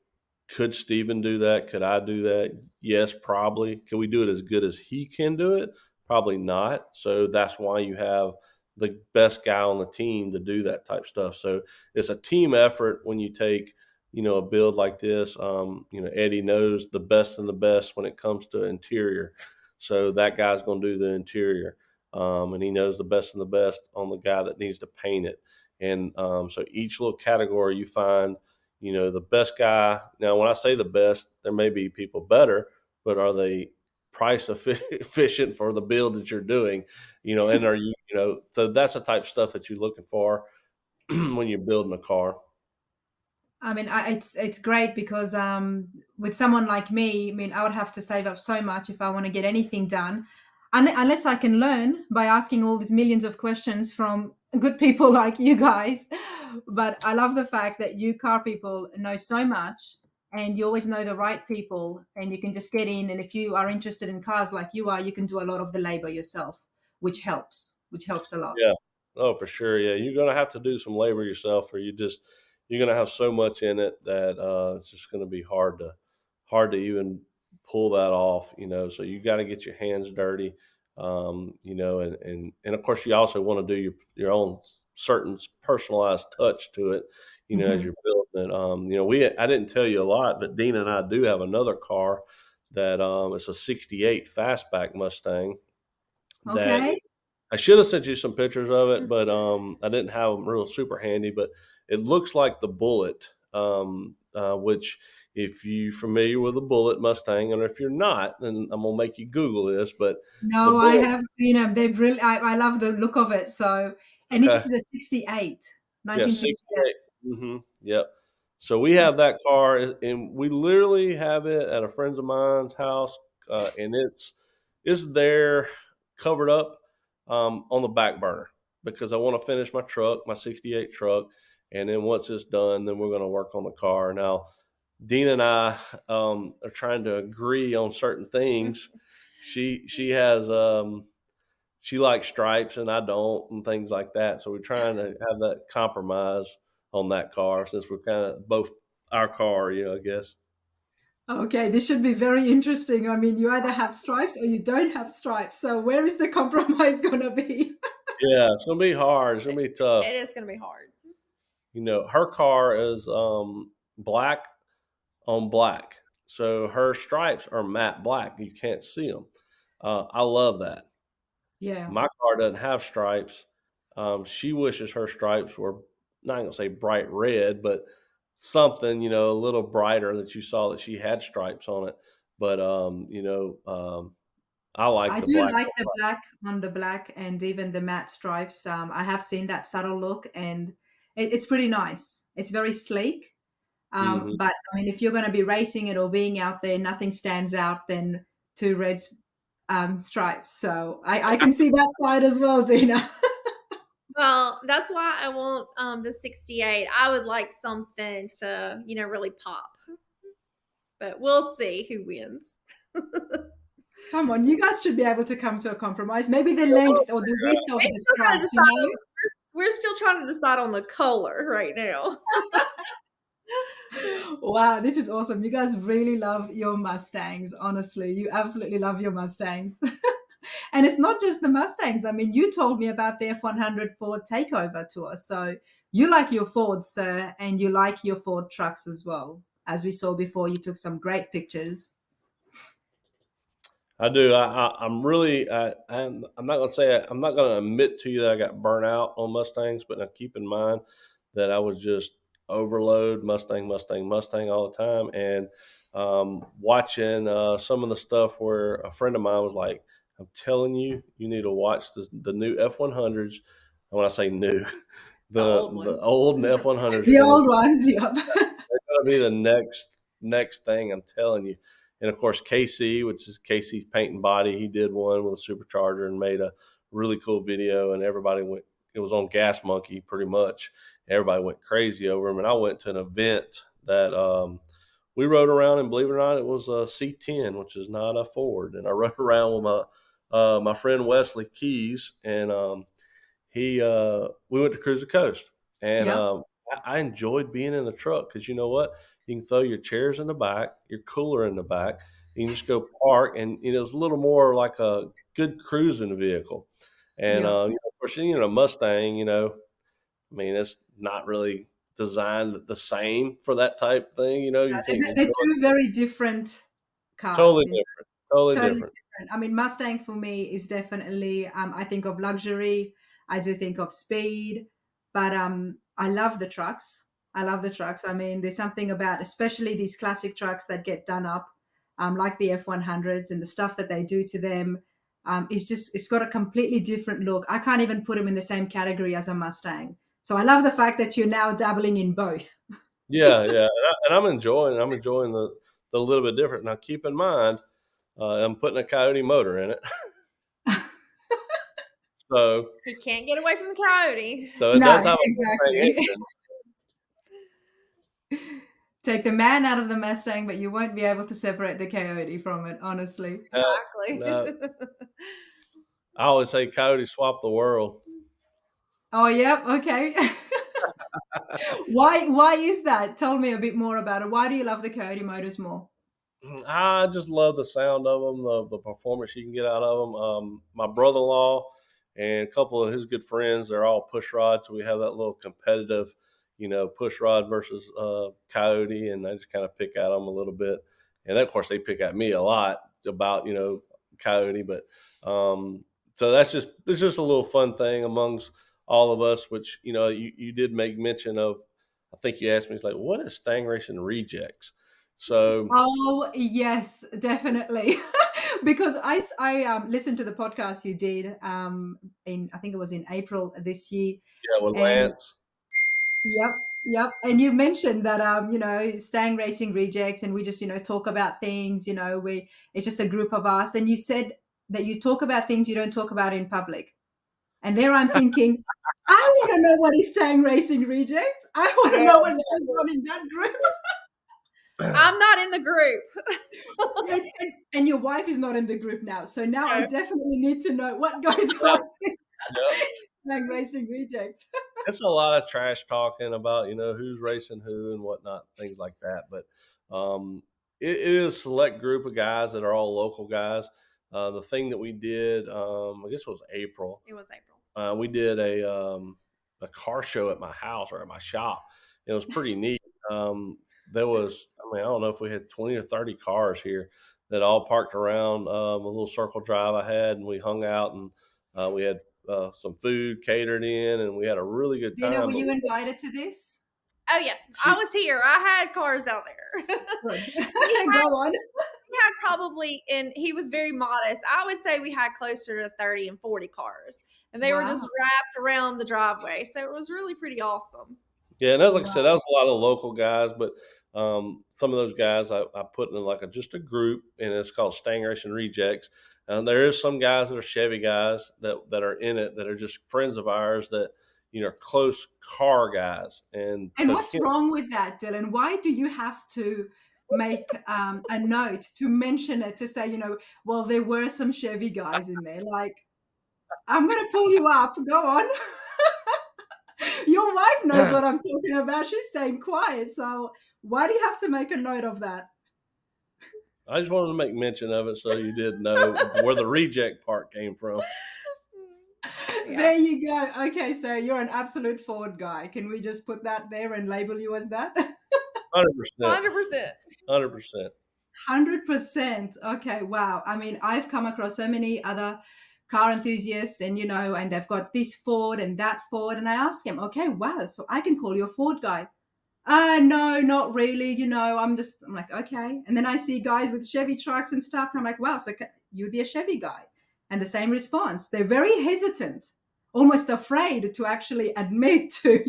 could Steven do that? Could I do that? Yes, probably. Can we do it as good as he can do it? Probably not. So that's why you have the best guy on the team to do that type stuff. So it's a team effort when you take, a build like this. Eddie knows the best and the best when it comes to interior. So that guy's going to do the interior. And he knows the best and the best on the guy that needs to paint it. And so each little category you find, the best guy. Now, when I say the best, there may be people better, but are they price efficient for the build that you're doing? And are you, so that's the type of stuff that you're looking for when you're building a car. I mean, it's great because with someone like me, I mean, I would have to save up so much if I want to get anything done, unless I can learn by asking all these millions of questions from good people like you guys. But I love the fact that you car people know so much, and you always know the right people, and you can just get in. And if you are interested in cars like you are, you can do a lot of the labor yourself, which helps a lot. Yeah. Oh, for sure. Yeah. You're going to have to do some labor yourself, or you're going to have so much in it that it's just going to be hard to even pull that off, so you got to get your hands dirty. And of course you also want to do your own certain personalized touch to it, as Mhm. you're building it. I didn't tell you a lot, but Dina and I do have another car that it's a 68 fastback Mustang that Okay. I should have sent you some pictures of it, but I didn't have them real super handy. But it looks like the Bullet, which if you're familiar with the Bullet Mustang, and if you're not, then I'm gonna make you Google this. But the No, I Bullet, have seen them. They're brilliant. I love the look of it. So, and okay, this is a 68, yeah, 1968. 68. Yep. So we have that car, and we literally have it at a friend's of mine's house, and it's there covered up on the back burner because I want to finish my 68 truck, and then once it's done, then we're going to work on the car. Now, Dean and I are trying to agree on certain things. She has she likes stripes and I don't, and things like that. So we're trying to have that compromise on that car since we're kind of both our car, I guess. Okay, this should be very interesting. I mean, you either have stripes or you don't have stripes. So, where is the compromise going to be? Yeah, it's gonna be hard. It's gonna be tough. It is going to be hard. Her car is black on black, so her stripes are matte black. You can't see them. I love that. Yeah, My car doesn't have stripes. She wishes her stripes were not gonna say bright red, but something, a little brighter that you saw that she had stripes on it. But I like I the do black like on the black. black on the black and even the matte stripes. I have seen that subtle look, and it's pretty nice. It's very sleek. Mhm. But I mean, if you're going to be racing it or being out there, nothing stands out than two red stripes. So I can see that side as well, Dina. Well, that's why I want the 68. I would like something to, really pop. But we'll see who wins. Come on, you guys should be able to come to a compromise. Maybe the Yeah, we'll length or the figure it width out. of We the still gotta stripes, you decide know? on we're still trying to decide on the color right now. Wow, this is awesome. You guys really love your Mustangs, honestly. You absolutely love your Mustangs. And it's not just the Mustangs. I mean, you told me about the F100 Ford takeover tour. So you like your Fords, sir, and you like your Ford trucks as well. As we saw before, you took some great pictures. I do. I'm really. I'm not gonna say. I'm not gonna admit to you that I got burnt out on Mustangs, but now keep in mind that I was just overload Mustang, Mustang, Mustang all the time, and watching some of the stuff where a friend of mine was like, I'm telling you, you need to watch the new F100s. And when I say new, the old F100s The are going old ones, yep. to be the next thing. I'm telling you. And of course, KC, which is KC's Paint and Body, he did one with a supercharger and made a really cool video, and everybody went. It was on Gas Monkey, pretty much. Everybody went crazy over him, and I went to an event that we rode around, and believe it or not, it was a C10, which is not a Ford. And I rode around with my friend Wesley Keys, and we went to Cruise the Coast, and Yep. I enjoyed being in the truck because you know what, you can throw your chairs in the back, your cooler in the back, you can just go park, and it's a little more like a good cruising vehicle. And Yep. of course, Mustang, I mean, it's not really designed the same for that type thing. You can't They're enjoy it. two very different cars. Totally different. Totally Totally different. different. I mean, Mustang for me is definitely, I think of luxury. I do think of speed, but I love the trucks. I love the trucks. I mean, there's something about, especially these classic trucks that get done up, like the F100s and the stuff that they do to them. It's got a completely different look. I can't even put them in the same category as a Mustang. So I love the fact that you're now dabbling in both. Yeah, yeah, and I'm enjoying the little bit different. Now, keep in mind, I'm putting a Coyote motor in it, so He can't get away from the coyote. it No, does have a Mustang exactly. engine. Take the man out of the Mustang, but you won't be able to separate the coyote from it, honestly. Exactly. No, I always say Coyote swap the world. Oh, yep, okay. Why is that? Tell me a bit more about it. Why do you love the coyote motors more? I just love the sound of them, the performance you can get out of them. My brother-in-law and a couple of his good friends, they're all push rods. So we have that little competitive, push rod versus Coyote, and I just kind of pick at them a little bit. And then, of course, they pick at me a lot about, Coyote. But so it's just a little fun thing amongst all of us, which, you did make mention of. I think you asked me, it's like, what is Stang Racing Rejects? So Oh, yes, definitely. Because I listened to the podcast you did in, I think it was in April this year. yeah, with And Lance. yep. And you mentioned that Stang Racing Rejects, and we just, talk about things, it's just a group of us. And you said that you talk about things you don't talk about in public. And there I'm thinking, I want to know what is Stang Racing Rejects. I want to know what goes on in that group. I'm not in the group. And your wife is not in the group now. So now I No. definitely need to know what goes on in Stang Racing Rejects. It's a lot of trash talking about, who's racing who and whatnot, things like that. But it is a select group of guys that are all local guys. The thing that we did, I guess it was April. It was April. We did a car show at my house or at my shop. It was pretty neat. There was, I don't know if we had 20 or 30 cars here that all parked around a little circle drive I had, and we hung out, and we had some food catered in, and we had a really good time. Dina, were you invited to this? Oh, yes. I was here. I had cars out there. Good. Go on. We had probably, and he was very modest. I would say we had closer to 30 and 40 cars, and they were just wrapped around the driveway. So it was really pretty awesome. Yeah, and like I said, that was a lot of local guys, but some of those guys I put in just a group, and it's called Stang Racing Rejects. And there is some guys that are Chevy guys that are in it that are just friends of ours that are close car guys. And what's wrong with that, Dylan? Why do you have to make a note to mention it, to say, well, there were some Chevy guys in there? Like, I'm going to pull you up. Go on. Your wife knows what I'm talking about. She's staying quiet. So why do you have to make a note of that? I just wanted to make mention of it so you did know where the reject part came from. Yeah. There you go. Okay, so you're an absolute Ford guy. Can we just put that there and label you as that? 100%. 100%. 100%. Okay, wow. I mean, I've come across so many other car enthusiasts, and and they've got this Ford and that Ford, and I ask them, okay, wow, so I can call you a Ford guy. No, not really. I'm like, okay. And then I see guys with Chevy trucks and stuff, and I'm like, wow, so you'd be a Chevy guy. and the same response. They're very hesitant, almost afraid to actually admit to,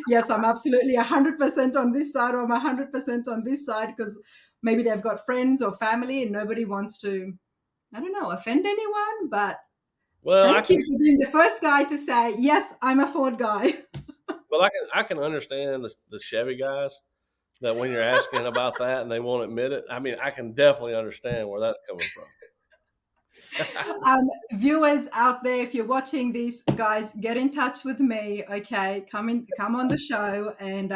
yes, I'm absolutely 100% on this side, or I'm 100% on this side, because maybe they've got friends or family and nobody wants to, I don't know, offend anyone. But thank you for being the first guy to say, yes, I'm a Ford guy. Well, I can understand the Chevy guys, that when you're asking about that and they won't admit it. I mean, I can definitely understand where that's coming from. Viewers out there, if you're watching this, guys, get in touch with me. Okay, come on the show, and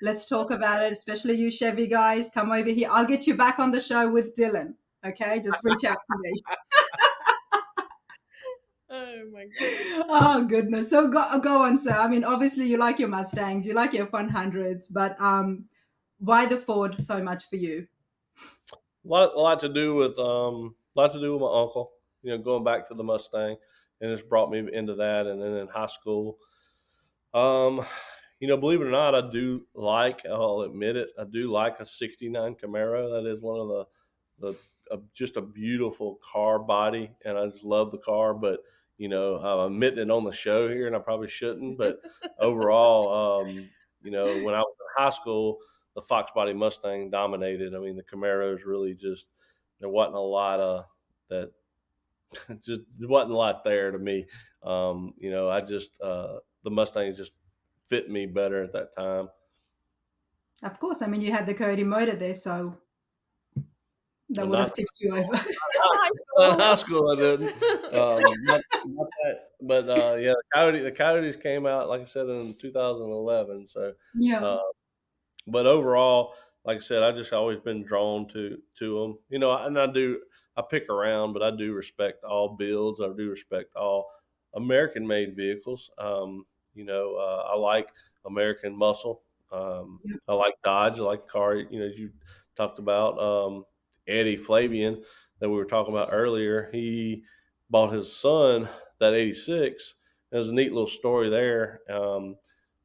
let's talk about it. Especially you Chevy guys, come over here. I'll get you back on the show with Dylan. Okay, just reach out to me. Oh my goodness. Oh goodness. So go on, sir. I mean, obviously you like your Mustangs, you like your F100s, but why the Ford so much for you? A lot to do with my uncle. Going back to the Mustang, and it's brought me into that. And then in high school, believe it or not, I'll admit it, I do like a '69 Camaro. That is one of just a beautiful car body, and I just love the car. But I'm admitting it on the show here, and I probably shouldn't. But overall, when I was in high school, the Fox body Mustang dominated. I mean, the Camaros really just, there wasn't a lot of that. Just there wasn't a lot there to me. I just the Mustang just fit me better at that time. Of course, I mean you had the coyote motor there, so that would have tipped you over. In high school, I didn't. Not that, but yeah, the Coyotes came out, like I said, in 2011. So yeah. But overall, like I said, I just always been drawn to them. And I pick around, but I do respect all builds. I do respect all American-made vehicles. I like American muscle. I like Dodge. I like the car. You talked about Eddie Flavian that we were talking about earlier. He bought his son that '86. There's a neat little story there.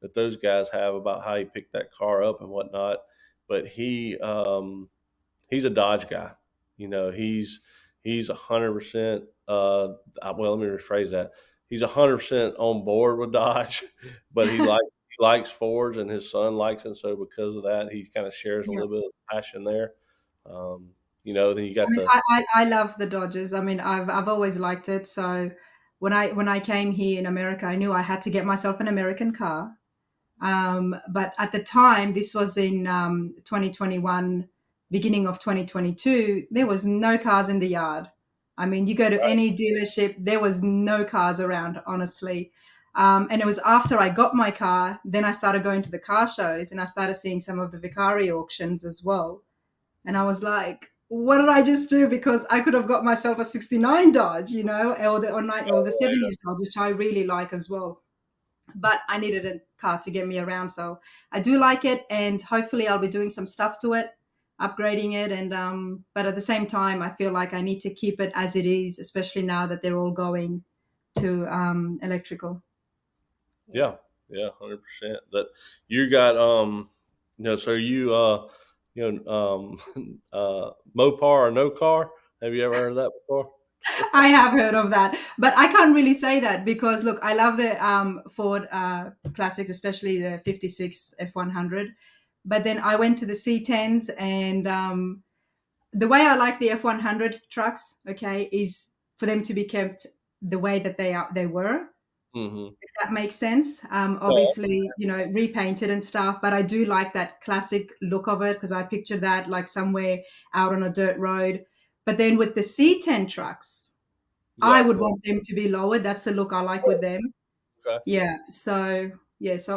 That those guys have about how he picked that car up and whatnot. But he's a Dodge guy. He's 100%. Well, let me rephrase that. He's 100% on board with Dodge, but he likes Fords, and his son likes it. So because of that, he kind of shares a little bit of passion there. Then you got I love the Dodgers. I mean, I've always liked it. So when I came here in America, I knew I had to get myself an American car. But at the time, this was in 2021, beginning of 2022, there was no cars in the yard. I mean, you go to any dealership, there was no cars around, honestly. And it was after I got my car, then I started going to the car shows, and I started seeing some of the Vicari auctions as well. And I was like, what did I just do? Because I could have got myself a '69 Dodge, or the '70s Dodge, which I really like as well. But I needed a car to get me around. So I do like it, and hopefully I'll be doing some stuff to it, upgrading it. And but at the same time, I feel like I need to keep it as it is, especially now that they're all going to electrical. Yeah, 100%. That you got so you Mopar or no car? Have you ever heard of that before? I have heard of that, but I can't really say that because look, I love the Ford classics, especially the '56 F100. But then I went to the C10s, and the way I like the F100 trucks, okay, is for them to be kept the way that they were. Mm-hmm. If that makes sense. Obviously, repainted and stuff, but I do like that classic look of it because I picture that like somewhere out on a dirt road. But then with the C10 trucks, I would want them to be lowered. That's the look I like with them. Okay. Yeah. So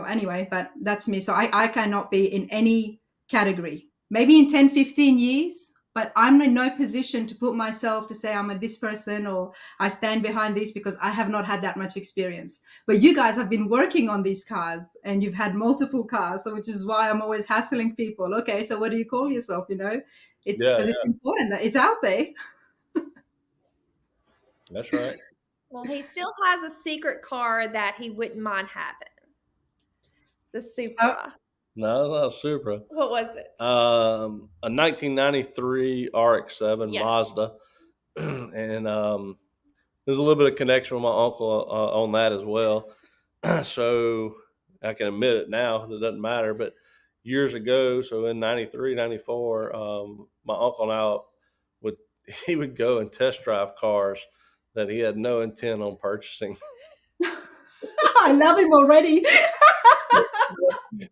anyway, but that's me. So I cannot be in any category. Maybe in 10, 15 years, but I'm in no position to put myself to say I'm this person or I stand behind this because I have not had that much experience. But you guys have been working on these cars and you've had multiple cars, so which is why I'm always hassling people. Okay, so what do you call yourself? It's because it's important that it's out there. That's right. Well, he still has a secret car that he wouldn't mind having. The Supra. No, it's not a Supra. What was it? A 1993 RX-7 Yes. Mazda. And there's a little bit of connection with my uncle on that as well. So I can admit it now because it doesn't matter. But years ago, so in 93, 94, my uncle and I would he would go and test drive cars that he had no intent on purchasing. I love him already.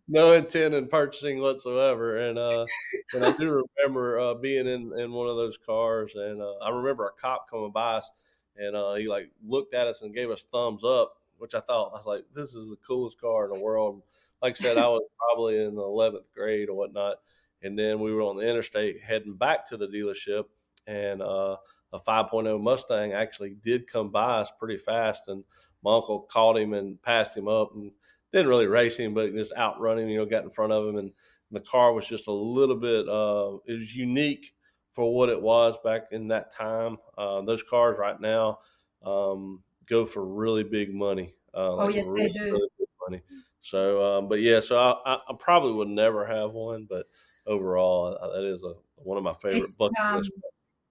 No intent in purchasing whatsoever. And I do remember being in one of those cars, and I remember a cop coming by us, and he like looked at us and gave us thumbs up, which I was like, this is the coolest car in the world. Like I said, I was probably in the 11th grade or whatnot, and then we were on the interstate heading back to the dealership, and a 5.0 Mustang actually did come by us pretty fast, and my uncle caught him and passed him up, and didn't really race him, but just outrun him, got in front of him. And the car was just a little bit, it was unique for what it was back in that time. Those cars right now go for really big money, Oh, like yes, they really, do. really big money. So, but yeah, so I probably would never have one, but overall, that is one of my favorite It's bucket list.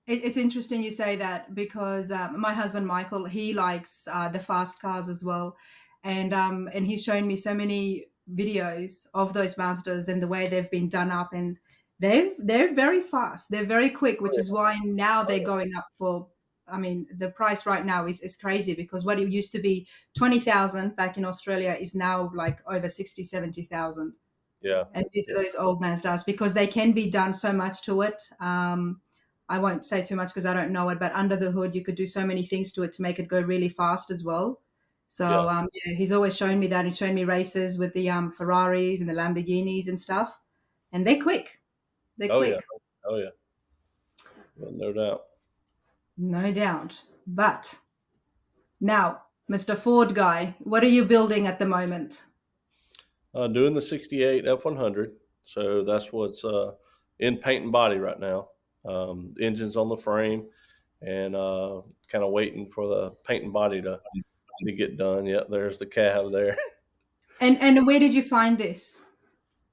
it's interesting you say that because my husband Michael, he likes the fast cars as well, and he's shown me so many videos of those Mazdas and the way they've been done up, and they're very fast, they're very quick, which is why now they're going up for. I mean, the price right now is crazy because what it used to be 20,000 back in Australia is now like over 60, 70,000. Yeah, And these are yeah, those old Mazdas because they can be done so much to it. I won't say too much because I don't know it, but under the hood, you could do so many things to it to make it go really fast as well. So yeah. yeah, he's always shown me that. He's shown me races with the Ferraris and the Lamborghinis and stuff, and they're quick. They're Oh yeah, quick, oh yeah, no doubt. no doubt. But now, Mr. Ford guy, what are you building at the moment? Doing the 68 F100. So that's what's in paint and body right now. Engine's on the frame and kind of waiting for the paint and body to get done. Yep, there's the cab there. And where did you find this?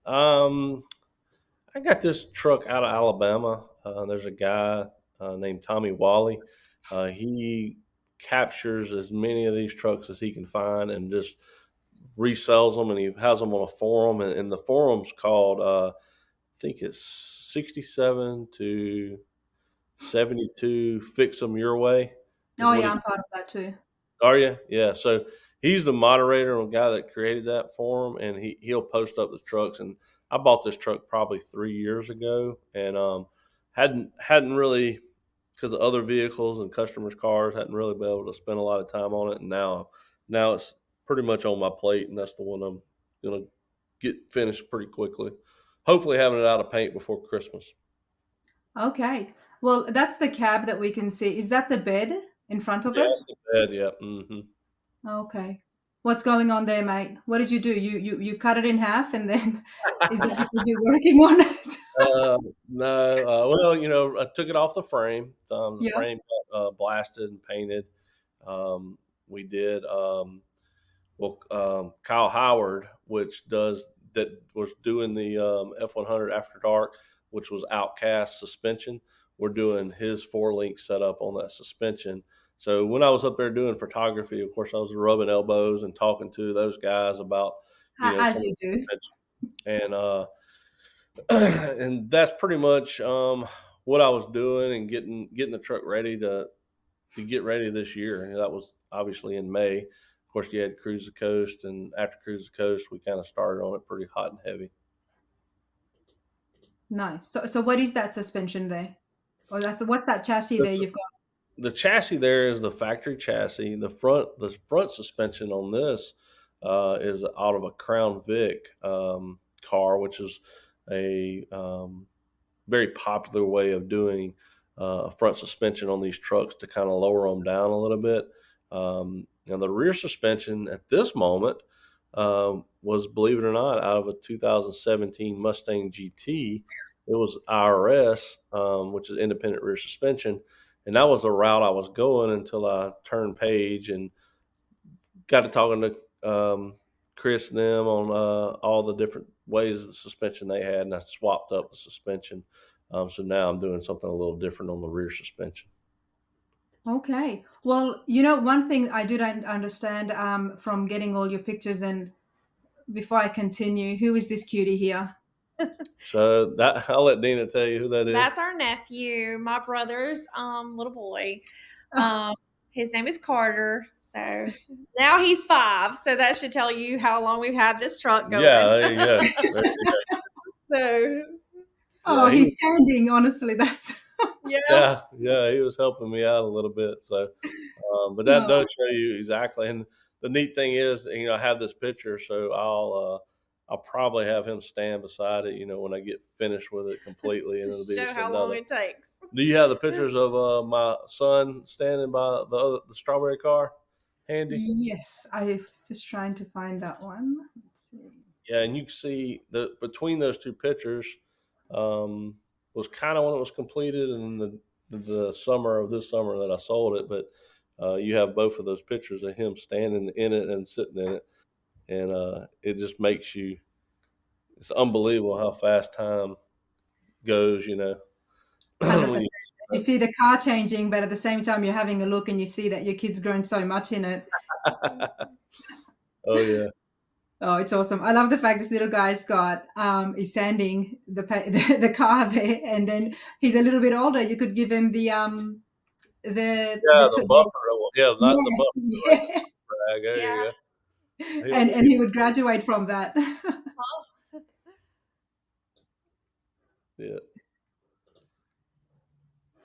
Um, I got this truck out of Alabama. There's a guy named Tommy Wally. He captures as many of these trucks as he can find and just resells them, and he has them on a forum, and the forum's called I think it's 67 to 72 Fix Them Your Way is Oh what yeah, he. I'm part of that too. Are you? Yeah. So he's the moderator and guy that created that forum, and he'll post up the trucks. And I bought this truck probably 3 years ago, and hadn't really, because of other vehicles and customers' cars, hadn't really been able to spend a lot of time on it. And now it's pretty much on my plate, and that's the one I'm gonna get finished pretty quickly. Hopefully, having it out of paint before Christmas. Okay. Well, that's the cab that we can see. Is that the bed in front of Yeah, it? that's the bed. Yeah. Hmm. Okay. What's going on there, mate? What did you do? You cut it in half and then is that because you're working on it? No, well, I took it off the frame. The Yeah. frame got blasted and painted. We did. Kyle Howard, that was doing the F100 After Dark, which was Outcast suspension. We're doing his 4-link setup on that suspension. So when I was up there doing photography, of course, I was rubbing elbows and talking to those guys about, As some of you the do. suspension. And that's pretty much what I was doing and getting the truck ready to get ready this year. And that was obviously in May. Of course, you had Cruise the Coast, and after Cruise the Coast, we kind of started on it pretty hot and heavy. Nice. So what is that suspension there? Or what's that chassis there you've got? The chassis there is the factory chassis. The front suspension on this is out of a Crown Vic car, which is a very popular way of doing a front suspension on these trucks to kind of lower them down a little bit. Now the rear suspension at this moment was, believe it or not, out of a 2017 Mustang GT. It was IRS, which is independent rear suspension, and that was the route I was going until I turned page and got to talking to Chris and them on all the different ways of the suspension they had, and I swapped up the suspension. So now I'm doing something a little different on the rear suspension. Okay. Well, one thing I don't understand from getting all your pictures, and before I continue, who is this cutie here? So that I'll let Dina tell you who that is. That's our nephew, my brother's little boy. Oh, His name is Carter. So now he's 5. So that should tell you how long we've had this truck going. Yeah, there you go. There you go. So Yeah, he's standing. Honestly, that's. yeah, he was helping me out a little bit. So, but that does Oh, show you exactly. And the neat thing is, I have this picture, so I'll probably have him stand beside it, when I get finished with it completely, and to it'll be show just how another. long it takes. Do you have the pictures of my son standing by the strawberry car handy? yes. I'm just trying to find that one. Let's see. Yeah, and you can see the between those two pictures was kind of when it was completed, and the summer of this summer that I sold it. But you have both of those pictures of him standing in it and sitting in it, and it just makes you. It's unbelievable how fast time goes. 100%. When you, You see the car changing, but at the same time, you're having a look and you see that your kid's grown so much in it. oh yeah, Oh, it's awesome. I love the fact this little guy's got is sanding the car there, and then he's a little bit older. You could give him yeah, the buffer. Yeah, not the buffer, yeah, right? yeah, Drag. There Yeah. you go. and he would graduate from that. Yeah.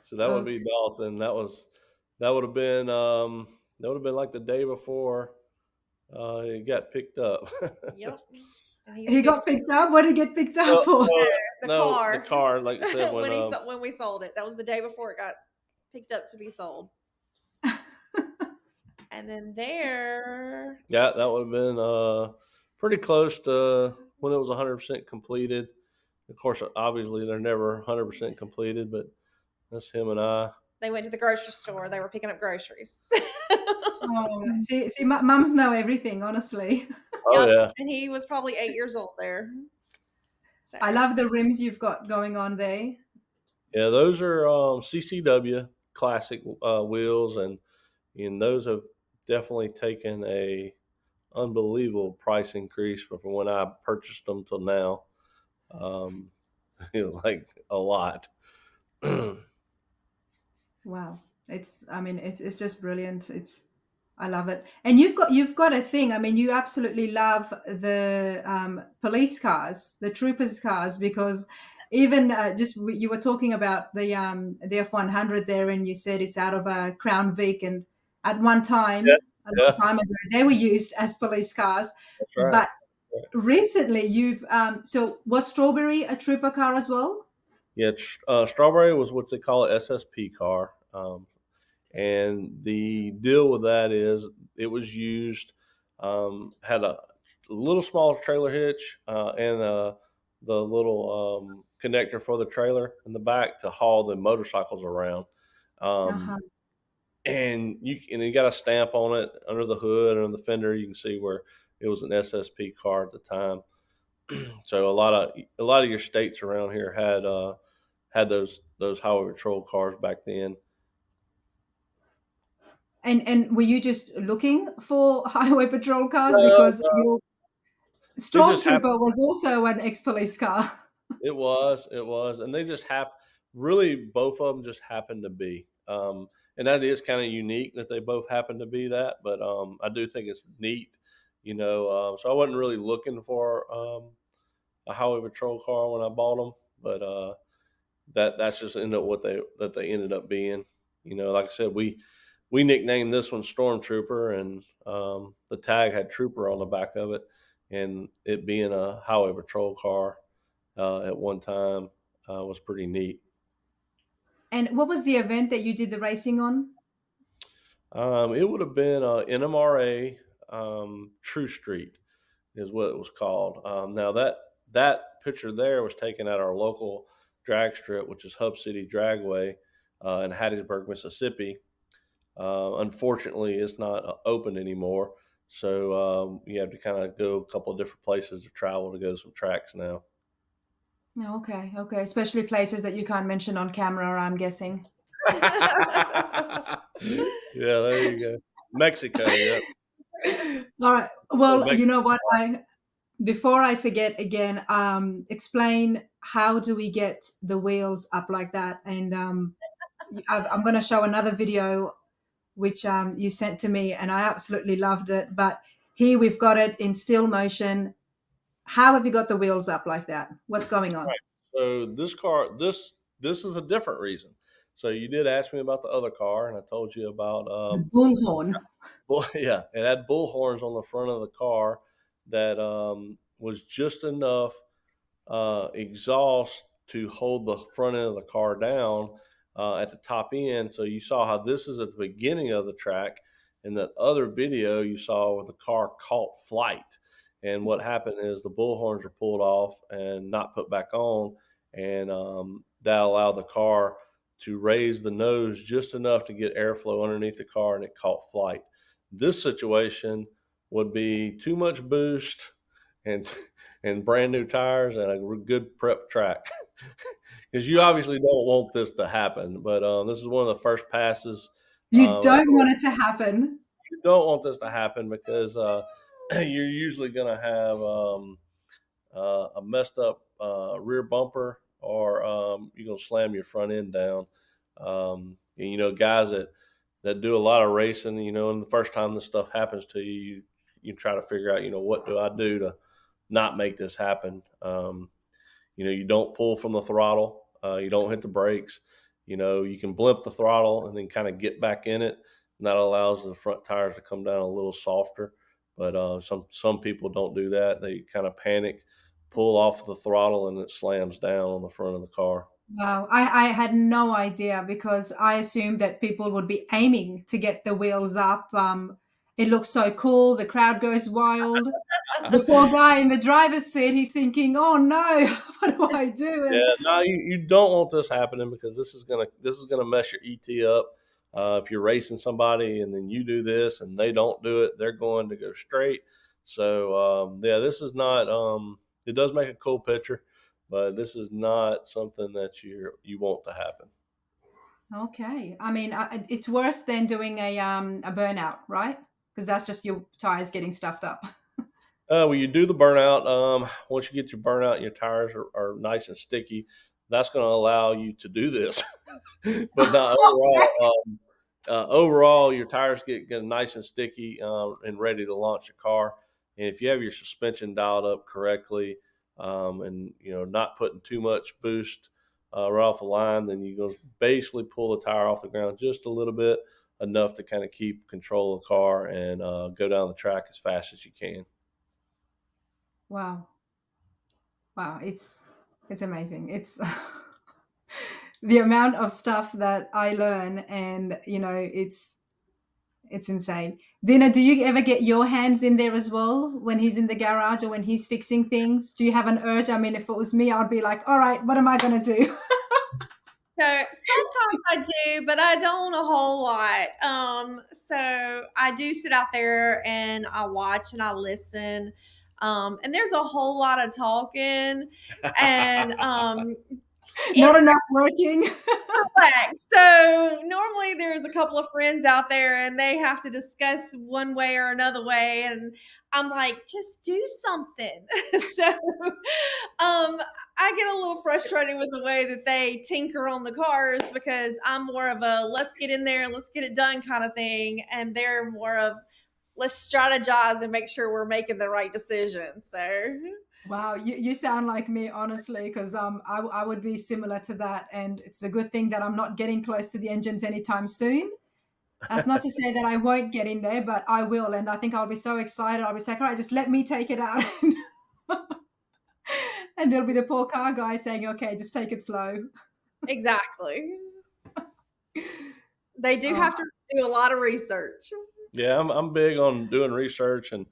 So that would Oh, be Dalton. That would have been like the day before it got picked up. Yep. And he's he got 15. picked up. What did he get picked up No, for? no, The no, the car. car, like I said, when we sold it. That was the day before it got picked up to be sold. And then there. yeah, that would have been pretty close to when it was 100% completed. Of course, obviously they're never 100% completed, but that's him and I. They went to the grocery store. They were picking up groceries. Oh, see, mums know everything. Honestly, Oh Yep. yeah, And he was probably 8 years old there. So I love the rims you've got going on there. yeah. Those are CCW classic wheels, and those have definitely taken a unbelievable price increase from when I purchased them till now. Um, like a lot. Wow, it's just brilliant. I love it. And you've got a thing. I mean, you absolutely love the police cars, the troopers cars, because even you were talking about the F100 there, and you said it's out of a Crown Vic, and at one Yeah, time, a long yeah, time ago, they were used as police cars. that's right. But recently, you've so was Strawberry a trooper car as well? Yeah, Strawberry was what they call an SSP car, and the deal with that is it was used, had a little small trailer hitch and the little connector for the trailer in the back to haul the motorcycles around. Um, Uh-huh. and you got a stamp on it under the hood and on the fender. You can see where it was an SSP car at the time. So a lot of your states around here had those highway patrol cars back then. And were you just looking for highway patrol cars No, because no, your it just happened. Stormtrooper was also an ex-police car? It was, and they just happened. Really, both of them just happened to be, and that is kind of unique that they both happen to be that. But I do think it's neat, So I wasn't really looking for a highway patrol car when I bought them, but that's just ended up that they ended up being. Like I said, we nicknamed this one Stormtrooper, and the tag had Trooper on the back of it, and it being a highway patrol car at one time was pretty neat. And what was the event that you did the racing on? It would have been NMRA True Street is what it was called. Now that picture there was taken at our local drag strip, which is Hub City Dragway in Hattiesburg, Mississippi. Unfortunately, it's not open anymore, so you have to kind of go a couple of different places to travel to go to some tracks now. Oh, okay. Especially places that you can't mention on camera, I'm guessing. Yeah, there you go. Mexico, yeah. All right. Oh, Well, you Mexico. know what? Before I forget again, explain how do we get the wheels up like that? And I'm going to show another video which you sent to me, and I absolutely loved it. But here we've got it in still motion. How have you got the wheels up like that? What's going on? Right. So this car, this is a different reason. So you did ask me about the other car, and I told you about The bullhorn. yeah, it had bull horns on the front of the car that was just enough exhaust to hold the front end of the car down at the top end. So you saw how this is at the beginning of the track. In that other video, you saw where the car caught flight. And what happened is the bull horns were pulled off and not put back on. And that allowed the car to raise the nose just enough to get airflow underneath the car, and it caught flight. This situation would be too much boost and and brand new tires and a good prep track. Because you obviously don't want this to happen, but this is one of the first passes. You I don't want it to happen. You don't want this to happen because you're usually going to have a messed up rear bumper, or you're going to slam your front end down. And, guys that do a lot of racing, and the first time this stuff happens to you, you try to figure out, what do I do to not make this happen? You don't pull from the throttle. You don't hit the brakes. You can blimp the throttle and then kind of get back in it. And that allows the front tires to come down a little softer. But some people don't do that. They kind of panic, pull off the throttle, and it slams down on the front of the car. Wow, I had no idea because I assumed that people would be aiming to get the wheels up. It looks so cool. The crowd goes wild. The poor guy in the driver's seat, he's thinking, "Oh no, what do I do?" And Yeah, no, you don't want this happening because this is gonna mess your ET up. If you're racing somebody and then you do this and they don't do it, they're going to go straight. So yeah, this is not. It does make a cool picture, but this is not something that you want to happen. okay, I mean, it's worse than doing a burnout, right? Because that's just your tires getting stuffed up. Well, you do the burnout. Once you get your burnout, your tires are nice and sticky. That's going to allow you to do this. But not Okay. overall, your tires get nice and sticky and ready to launch your car. And if you have your suspension dialed up correctly, and not putting too much boost right off the line, then you go basically pull the tire off the ground just a little bit, enough to kind of keep control of the car and go down the track as fast as you can. Wow, wow, it's amazing. It's the amount of stuff that I learn, and it's insane. Dina, do you ever get your hands in there as well when he's in the garage or when he's fixing things? Do you have an urge? I mean, if it was me, I'd be like, all right, what am I going to do? So sometimes I do, but I don't a whole lot. So I do sit out there and I watch and I listen. And there's a whole lot of talking, and Not enough working. correct. So normally there's a couple of friends out there and they have to discuss one way or another way. And I'm like, just do something. So I get a little frustrated with the way that they tinker on the cars because I'm more of a let's get in there and let's get it done kind of thing. And they're more of let's strategize and make sure we're making the right decision. So Wow, you sound like me, honestly, because I would be similar to that, and it's a good thing that I'm not getting close to the engines anytime soon. That's not to say that I won't get in there, but I will, and I think I'll be so excited. I'll be like, all right, just let me take it out, and there'll be the poor car guy saying, "Okay, just take it slow." exactly. They do Oh, have to do a lot of research. Yeah, I'm big on doing research, and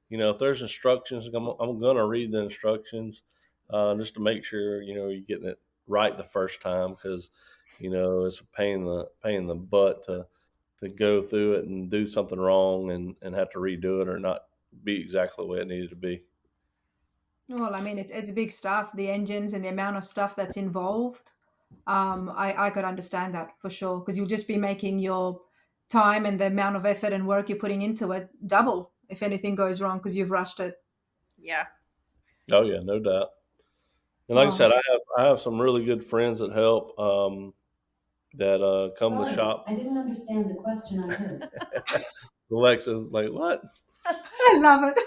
if there's instructions, I'm gonna read the instructions just to make sure you're getting it right the first time, because it's a pain in the butt to go through it and do something wrong and have to redo it or not be exactly the way it needed to be. well, I mean, it's big stuff, the engines and the amount of stuff that's involved. I could understand that for sure because you'll just be making your time and the amount of effort and work you're putting into it double if anything goes wrong because you've rushed it. Yeah. Oh yeah, no doubt. And like I said, I have some really good friends that help that come to the shop. I didn't understand the question I heard. Alexa's like, what? I love it.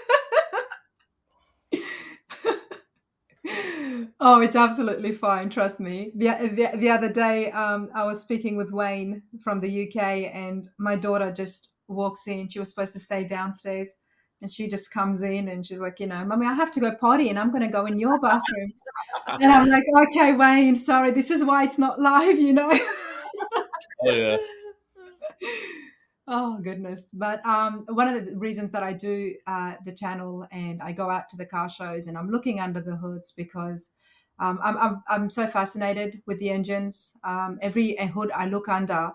Oh, it's absolutely fine. Trust me. The other day, I was speaking with Wayne from the UK, and my daughter just walks in. She was supposed to stay downstairs, and she just comes in, and she's like, Mummy, I have to go potty, and I'm going to go in your bathroom. And I'm like, okay, Wayne, sorry, this is why it's not live, Oh yeah. Oh goodness. But one of the reasons that I do the channel and I go out to the car shows and I'm looking under the hoods because I'm so fascinated with the engines. Every hood I look under,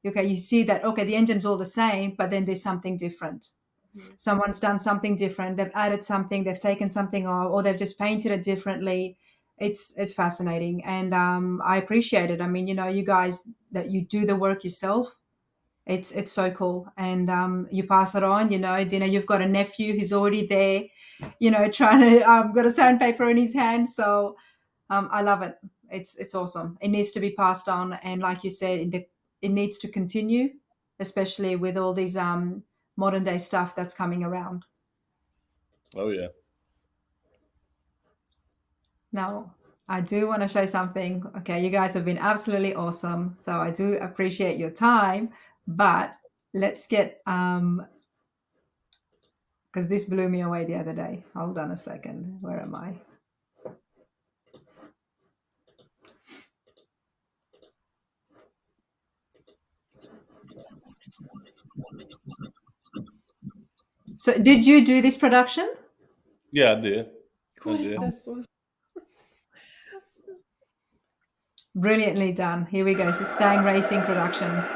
okay, you see that, okay, the engine's all the same, but then there's something different. Mm-hmm. Someone's done something different. They've added something, they've taken something off, or they've just painted it differently. It's fascinating. And I appreciate it. I mean, you guys, that you do the work yourself. It's so cool. And you pass it on, Dina, you've got a nephew who's already there, trying to got a sandpaper in his hand. So I love it. It's awesome. It needs to be passed on. And like you said, it needs to continue, especially with all these modern day stuff that's coming around. Oh yeah. Now, I do want to show something. Okay, you guys have been absolutely awesome. So I do appreciate your time, but let's get because this blew me away the other day. Hold on a second. Where am I? So did you do this production? Yeah, I did. What is this one? Brilliantly done. Here we go. So Stang Racing Productions.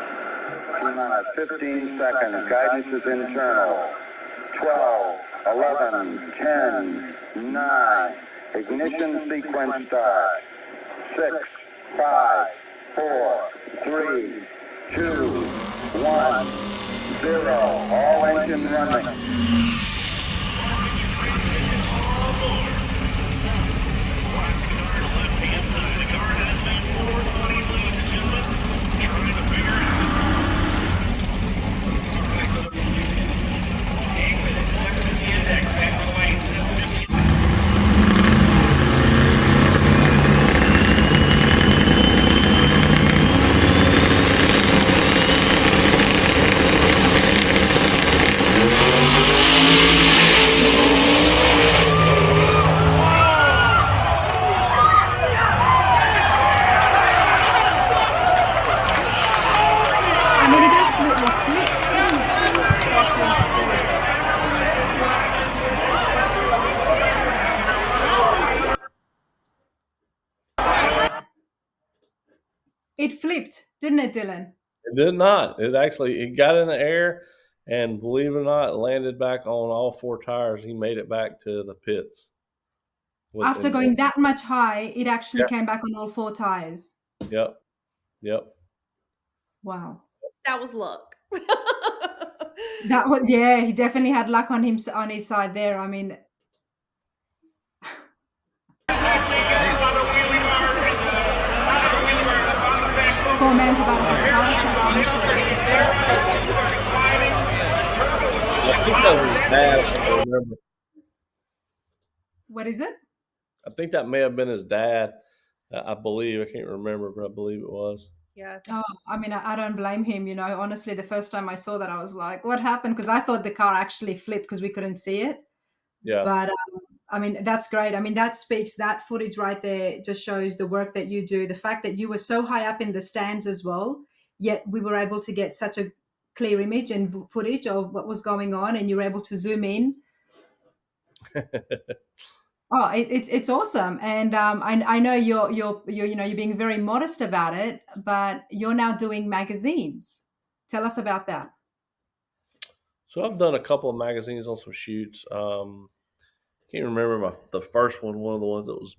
15 seconds. Guidance is internal. 12, 11, 10, 9. Ignition sequence start. 6, 5, 4, 3, 2, 1, 0. All engine running. It flipped, didn't it, Dylan? It did not. It got in the air, and believe it or not, it landed back on all four tires. He made it back to the pits. After going that much high, it actually came back on all four tires. Yep. Wow. That was luck. That was, yeah, he definitely had luck on his side there. I mean, poor man's about to have a heart attack, I think that was his dad, I remember. What is it? I think that may have been his dad. I believe. I can't remember, but I believe it was. Yeah. I mean, I don't blame him. Honestly, the first time I saw that, I was like, what happened? Because I thought the car actually flipped because we couldn't see it. Yeah. But I mean, that's great. I mean, that footage right there just shows the work that you do. The fact that you were so high up in the stands as well, yet we were able to get such a clear image and footage of what was going on, and you were able to zoom in. Oh, it's awesome, and I know you're being very modest about it, but you're now doing magazines. Tell us about that. So I've done a couple of magazines on some shoots. Can't remember the first one. One of the ones that was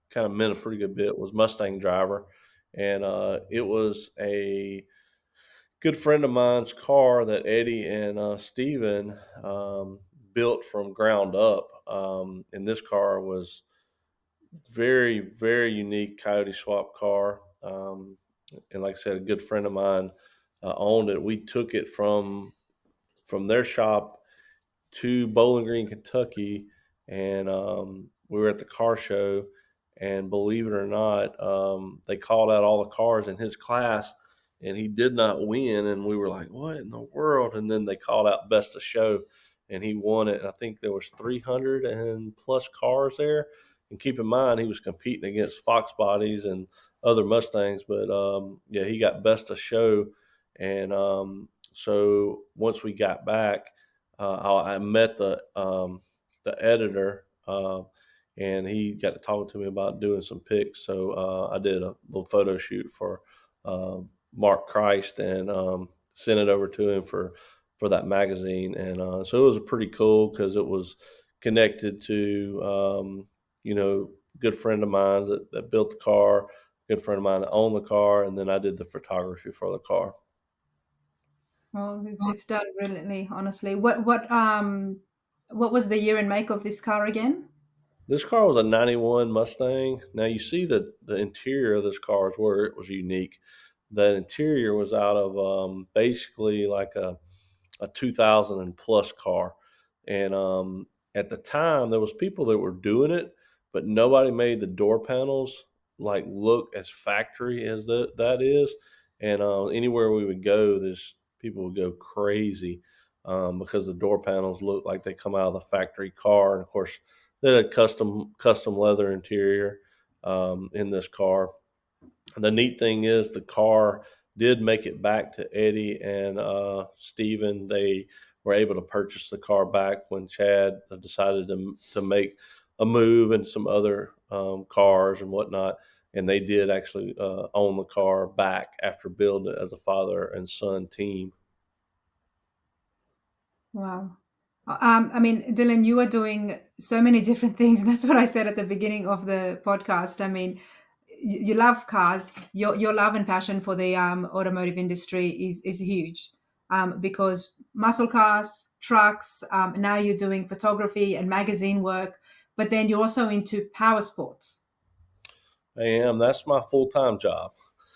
kind of meant a pretty good bit was Mustang Driver, and it was a good friend of mine's car that Eddie and Steven built from ground up. And this car was very, very unique coyote swap car. And like I said, a good friend of mine owned it. We took it from their shop to Bowling Green, Kentucky, and we were at the car show. And believe it or not, they called out all the cars in his class, and he did not win. And we were like, "What in the world?" And then they called out best of show, and he won it. And I think there was 300 and plus cars there. And keep in mind, he was competing against Fox bodies and other Mustangs, but yeah, he got best of show. And so once we got back, I met the editor, and he got to talk to me about doing some pics. So I did a little photo shoot for Mark Christ and sent it over to him for that magazine. And so it was pretty cool because it was connected to good friend of mine that built the car, good friend of mine that owned the car, and then I did the photography for the car. Well, it's done brilliantly, honestly. What was the year and make of this car again? This car was a 91 Mustang. Now you see the interior of this car is where it was unique. The interior was out of basically like a 2000 and plus car. And at the time, there was people that were doing it, but nobody made the door panels like look as factory as that is. And anywhere we would go, this people would go crazy because the door panels look like they come out of the factory car. And of course, they had custom leather interior in this car. The neat thing is the car did make it back to Eddie and Steven. They were able to purchase the car back when Chad decided to make a move and some other cars and whatnot. And they did actually own the car back after building it as a father and son team. Wow. I mean, Dylan, you are doing so many different things. That's what I said at the beginning of the podcast. I mean, you love cars. Your love and passion for the automotive industry is huge, because muscle cars, trucks. Now you're doing photography and magazine work, but then you're also into power sports. I am. That's my full-time job.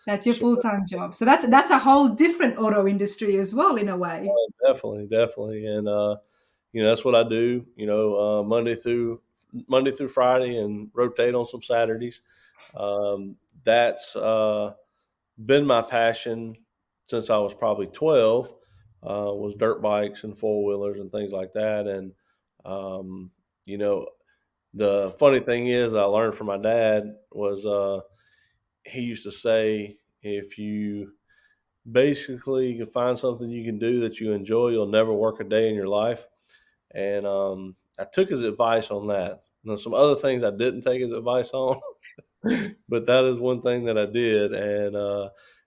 That's your full-time job. So that's a whole different auto industry as well, in a way. Definitely. And that's what I do. Monday through Friday, and rotate on some Saturdays. That's been my passion since I was probably 12. Was dirt bikes and four-wheelers and things like that. And the funny thing is, I learned from my dad was he used to say, if you basically you find something you can do that you enjoy, you'll never work a day in your life. And I took his advice on that. Some other things I didn't take his advice on, but that is one thing that I did, and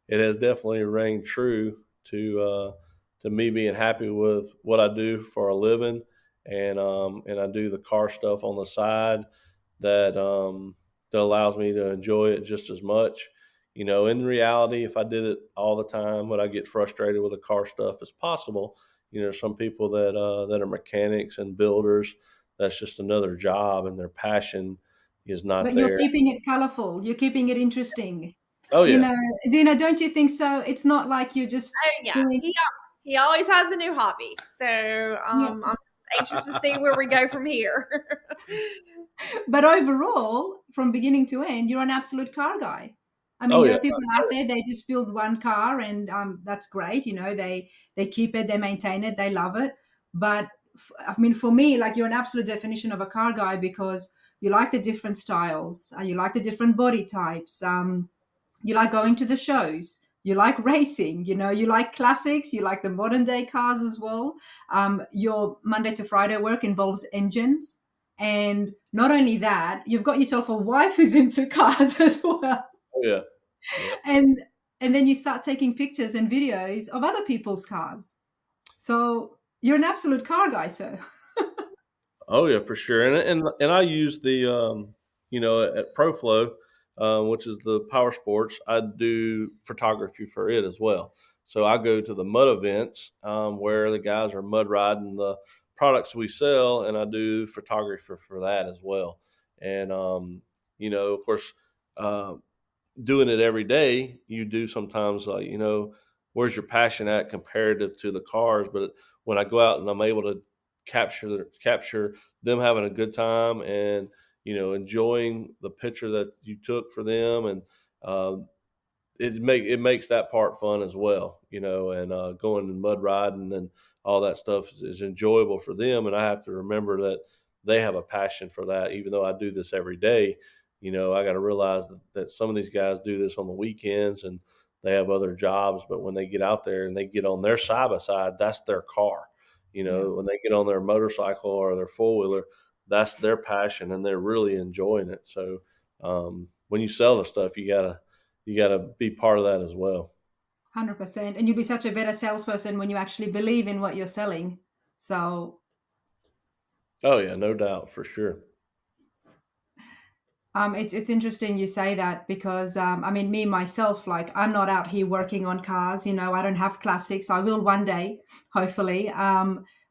it has definitely rang true to me being happy with what I do for a living, and I do the car stuff on the side that allows me to enjoy it just as much. In reality, if I did it all the time, would I get frustrated with the car stuff? As possible. Some people that are mechanics and builders, that's just another job, and their passion is not But there. you're keeping it colorful. You're keeping it interesting. Oh yeah. Dina, don't you think so? It's not like you're just doing. He always has a new hobby. So I'm anxious to see where we go from here. But overall, from beginning to end, you're an absolute car guy. I mean, there are people out there, they just build one car, and that's great. They keep it, they maintain it, they love it. But I mean, for me, like, you're an absolute definition of a car guy because you like the different styles, you like the different body types, you like going to the shows, you like racing, you like classics, you like the modern day cars as well. Your Monday to Friday work involves engines. And not only that, you've got yourself a wife who's into cars as well. Oh yeah. And then you start taking pictures and videos of other people's cars. So you're an absolute car guy, sir. Oh yeah, for sure. And I use the at ProFlow, which is the power sports. I do photography for it as well. So I go to the mud events where the guys are mud riding the products we sell, and I do photography for that as well. And of course, uh, doing it every day, you do sometimes like, where's your passion at comparative to the cars? But when I go out and I'm able to capture them having a good time and enjoying the picture that you took for them, and uh, it makes that part fun as well, and going and mud riding and all that stuff is enjoyable for them. And I have to remember that they have a passion for that, even though I do this every day. I got to realize that some of these guys do this on the weekends and they have other jobs, but when they get out there and they get on their side by side, that's their car. Yeah. When they get on their motorcycle or their four wheeler, that's their passion and they're really enjoying it. So when you sell the stuff, you gotta be part of that as well. 100%. And you'll be such a better salesperson when you actually believe in what you're selling. So Oh yeah, no doubt, for sure. it's interesting you say that because I mean, me myself, like I'm not out here working on cars. I don't have classics. I will one day, hopefully.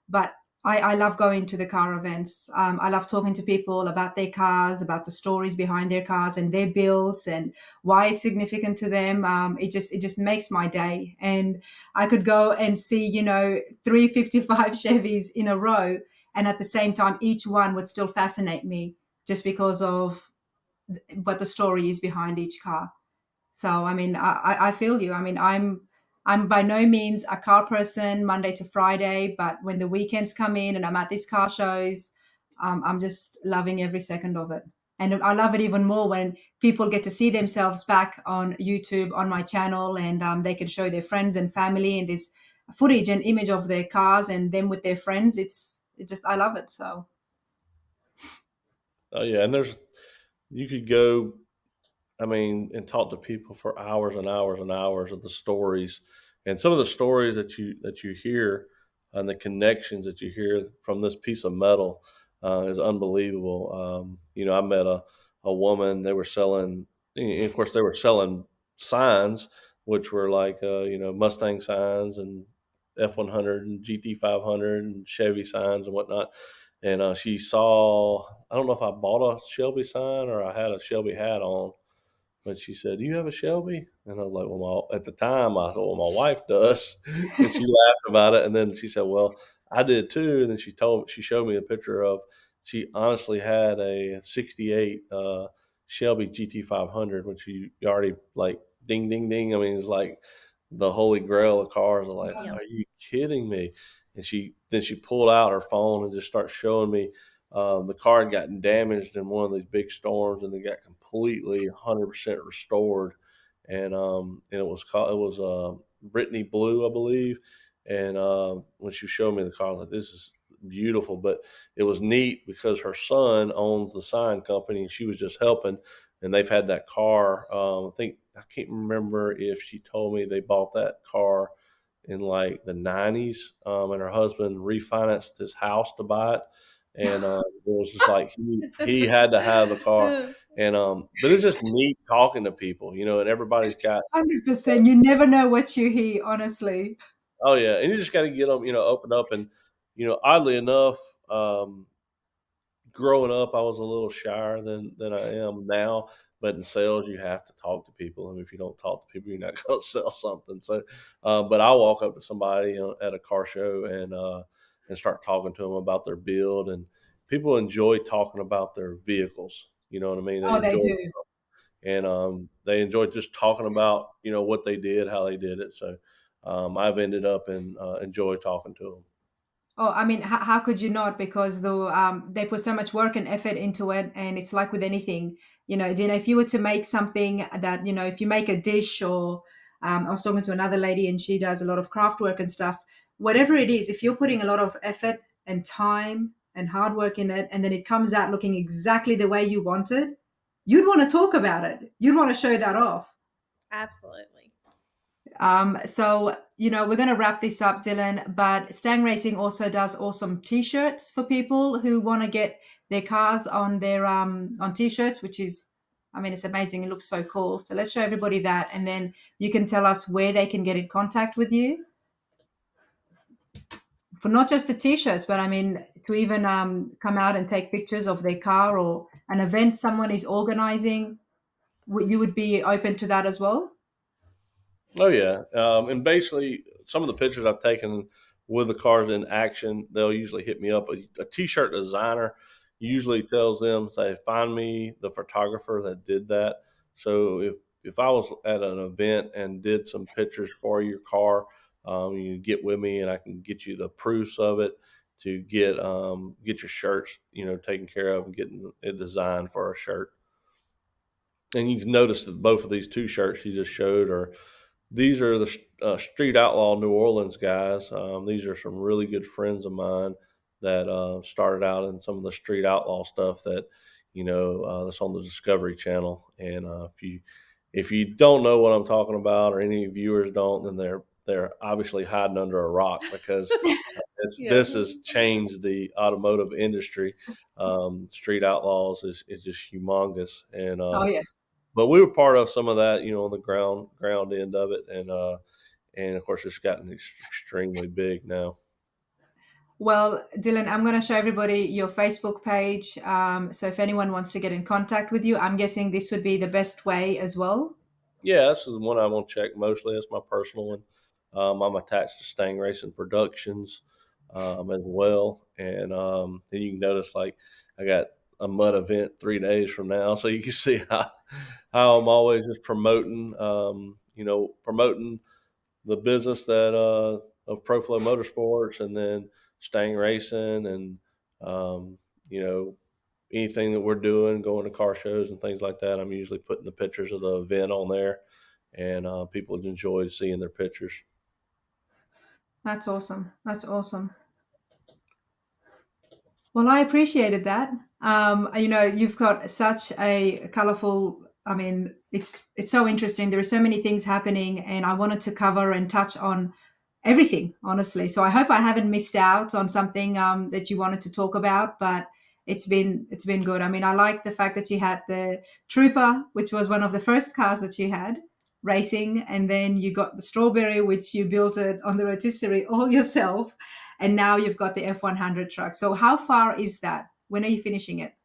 But I love going to the car events. I love talking to people about their cars, about the stories behind their cars and their builds and why it's significant to them. It just makes my day. And I could go and see 355 Chevys in a row, and at the same time, each one would still fascinate me just because of what the story is behind each car. So I mean, I feel you. I mean, I'm by no means a car person Monday to Friday, but when the weekends come in and I'm at these car shows, I'm just loving every second of it. And I love it even more when people get to see themselves back on YouTube on my channel, and they can show their friends and family, and there's footage and image of their cars and them with their friends. I love it. So Oh yeah, and you could go, I mean, and talk to people for hours and hours and hours of the stories, and some of the stories that you hear, and the connections that you hear from this piece of metal is unbelievable. I met a woman. They were selling, and of course, they were selling signs, which were like Mustang signs and F100 and GT500 and Chevy signs and whatnot. And she saw, I don't know if I bought a Shelby sign or I had a Shelby hat on, but she said, "Do you have a Shelby?" And I was like, "Well, at the time, I thought, well, my wife does." And she laughed about it. And then she said, "Well, I did too." And then she showed me a picture of, she honestly had a 68 Shelby GT500, which you already like ding, ding, ding. I mean, it's like the holy grail of cars. I'm like, Yeah. are you kidding me? And she pulled out her phone and just started showing me the car had gotten damaged in one of these big storms, and they got completely 100% restored. And it was Brittany Blue, I believe. And when she showed me the car, I was like, "This is beautiful." But it was neat because her son owns the sign company, and she was just helping. And they've had that car. I can't remember if she told me they bought that car in like the 90s, and her husband refinanced his house to buy it, and it was just like he had to have the car. And but it's just neat talking to people, and everybody's got 100%. You never know what you hear, honestly. oh yeah, and you just got to get them, open up. And oddly enough, growing up, I was a little shyer than I am now. But in sales, you have to talk to people, and if you don't talk to people, you're not going to sell something. So, but I'll walk up to somebody at a car show and start talking to them about their build, and people enjoy talking about their vehicles. You know what I mean? They Oh, they enjoy, do. and they enjoy just talking about what they did, how they did it. So, I've ended up and enjoy talking to them. Oh, I mean, how could you not? Because they put so much work and effort into it, and it's like with anything, Dina, if you were to make something that, if you make a dish, or I was talking to another lady and she does a lot of craft work and stuff, whatever it is, if you're putting a lot of effort and time and hard work in it, and then it comes out looking exactly the way you wanted, you'd want to talk about it. You'd want to show that off. Absolutely. So, we're going to wrap this up, Dylan, but Stang Racing also does awesome t-shirts for people who want to get their cars on their, on t-shirts, which is I mean, it's amazing. It looks so cool. So let's show everybody that, and then you can tell us where they can get in contact with you for not just the t-shirts, but I mean, to even come out and take pictures of their car or an event someone is organizing. You would be open to that as well? Oh yeah, and basically some of the pictures I've taken with the cars in action, they'll usually hit me up. A t-shirt designer usually tells them, say, find me the photographer that did that. So if I was at an event and did some pictures for your car, you can get with me and I can get you the proofs of it to get your shirts, taken care of and getting it designed for a shirt. And you can notice that both of these two shirts you just showed these are the Street Outlaw New Orleans guys. These are some really good friends of mine that started out in some of the Street Outlaw stuff that that's on the Discovery Channel. And if you don't know what I'm talking about, or any viewers don't, then they're obviously hiding under a rock, because this has changed the automotive industry. Street Outlaws is just humongous, and Oh, yes. but we were part of some of that, on the ground end of it, and of course it's gotten extremely big now. Well, Dylan, I'm going to show everybody your Facebook page. So if anyone wants to get in contact with you, I'm guessing this would be the best way as well. Yeah, this is the one I'm going to check mostly. That's my personal one. I'm attached to Stang Racing Productions as well, and you can notice, like, I got a mud event 3 days from now, so you can see how I'm always just promoting the business that of ProFlow Motorsports, and then Stang Racing, and anything that we're doing, going to car shows and things like that. I'm usually putting the pictures of the event on there, and people enjoy seeing their pictures. That's awesome. That's awesome. Well, I appreciated that. You've got such a colorful, I mean, it's so interesting. There are so many things happening, and I wanted to cover and touch on everything, honestly. So I hope I haven't missed out on something that you wanted to talk about, but it's been good. I mean, I like the fact that you had the Trooper, which was one of the first cars that you had racing, and then you got the Strawberry, which you built it on the rotisserie all yourself, and now you've got the F100 truck. So how far is that? When are you finishing it?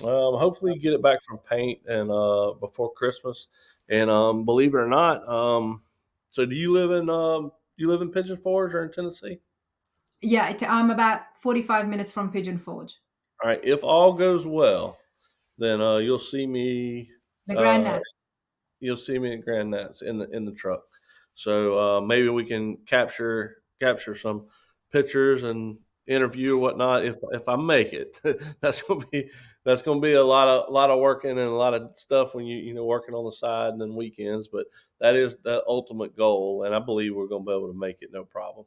Hopefully you get it back from paint and before Christmas. And believe it or not, so do you live in Pigeon Forge or in Tennessee? Yeah, I'm about 45 minutes from Pigeon Forge. All right. If all goes well, then you'll see me. The Grand Nats. You'll see me at Grand Nats in the truck. So maybe we can capture some pictures and interview or whatnot if I make it. That's gonna be a lot of working and a lot of stuff when you working on the side and then weekends. But that is the ultimate goal, and I believe we're gonna be able to make it no problem.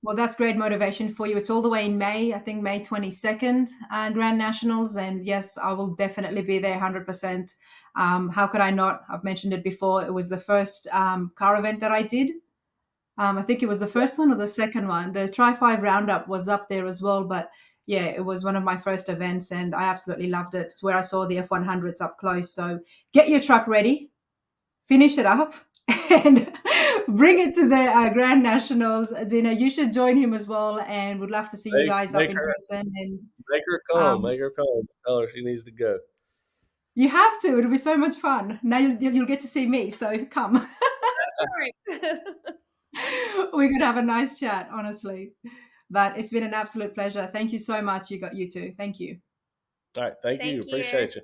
Well, that's great motivation for you. It's all the way in May, I think May 22nd, Grand Nationals. And yes, I will definitely be there 100%. How could I not? I've mentioned it before. It was the first car event that I did. I think it was the first one or the second one. The Tri-5 Roundup was up there as well. But yeah, it was one of my first events and I absolutely loved it. It's where I saw the F100s up close. So get your truck ready, finish it up, and bring it to the Grand Nationals. Dina, you should join him as well, and would love to see you guys up in person. And make her come. Tell her she needs to go. You have to. It'll be so much fun. Now you'll get to see me, so come. That's right. We could have a nice chat, honestly. But it's been an absolute pleasure. Thank you so much. You too. Thank you. All right. Thank you. Appreciate you.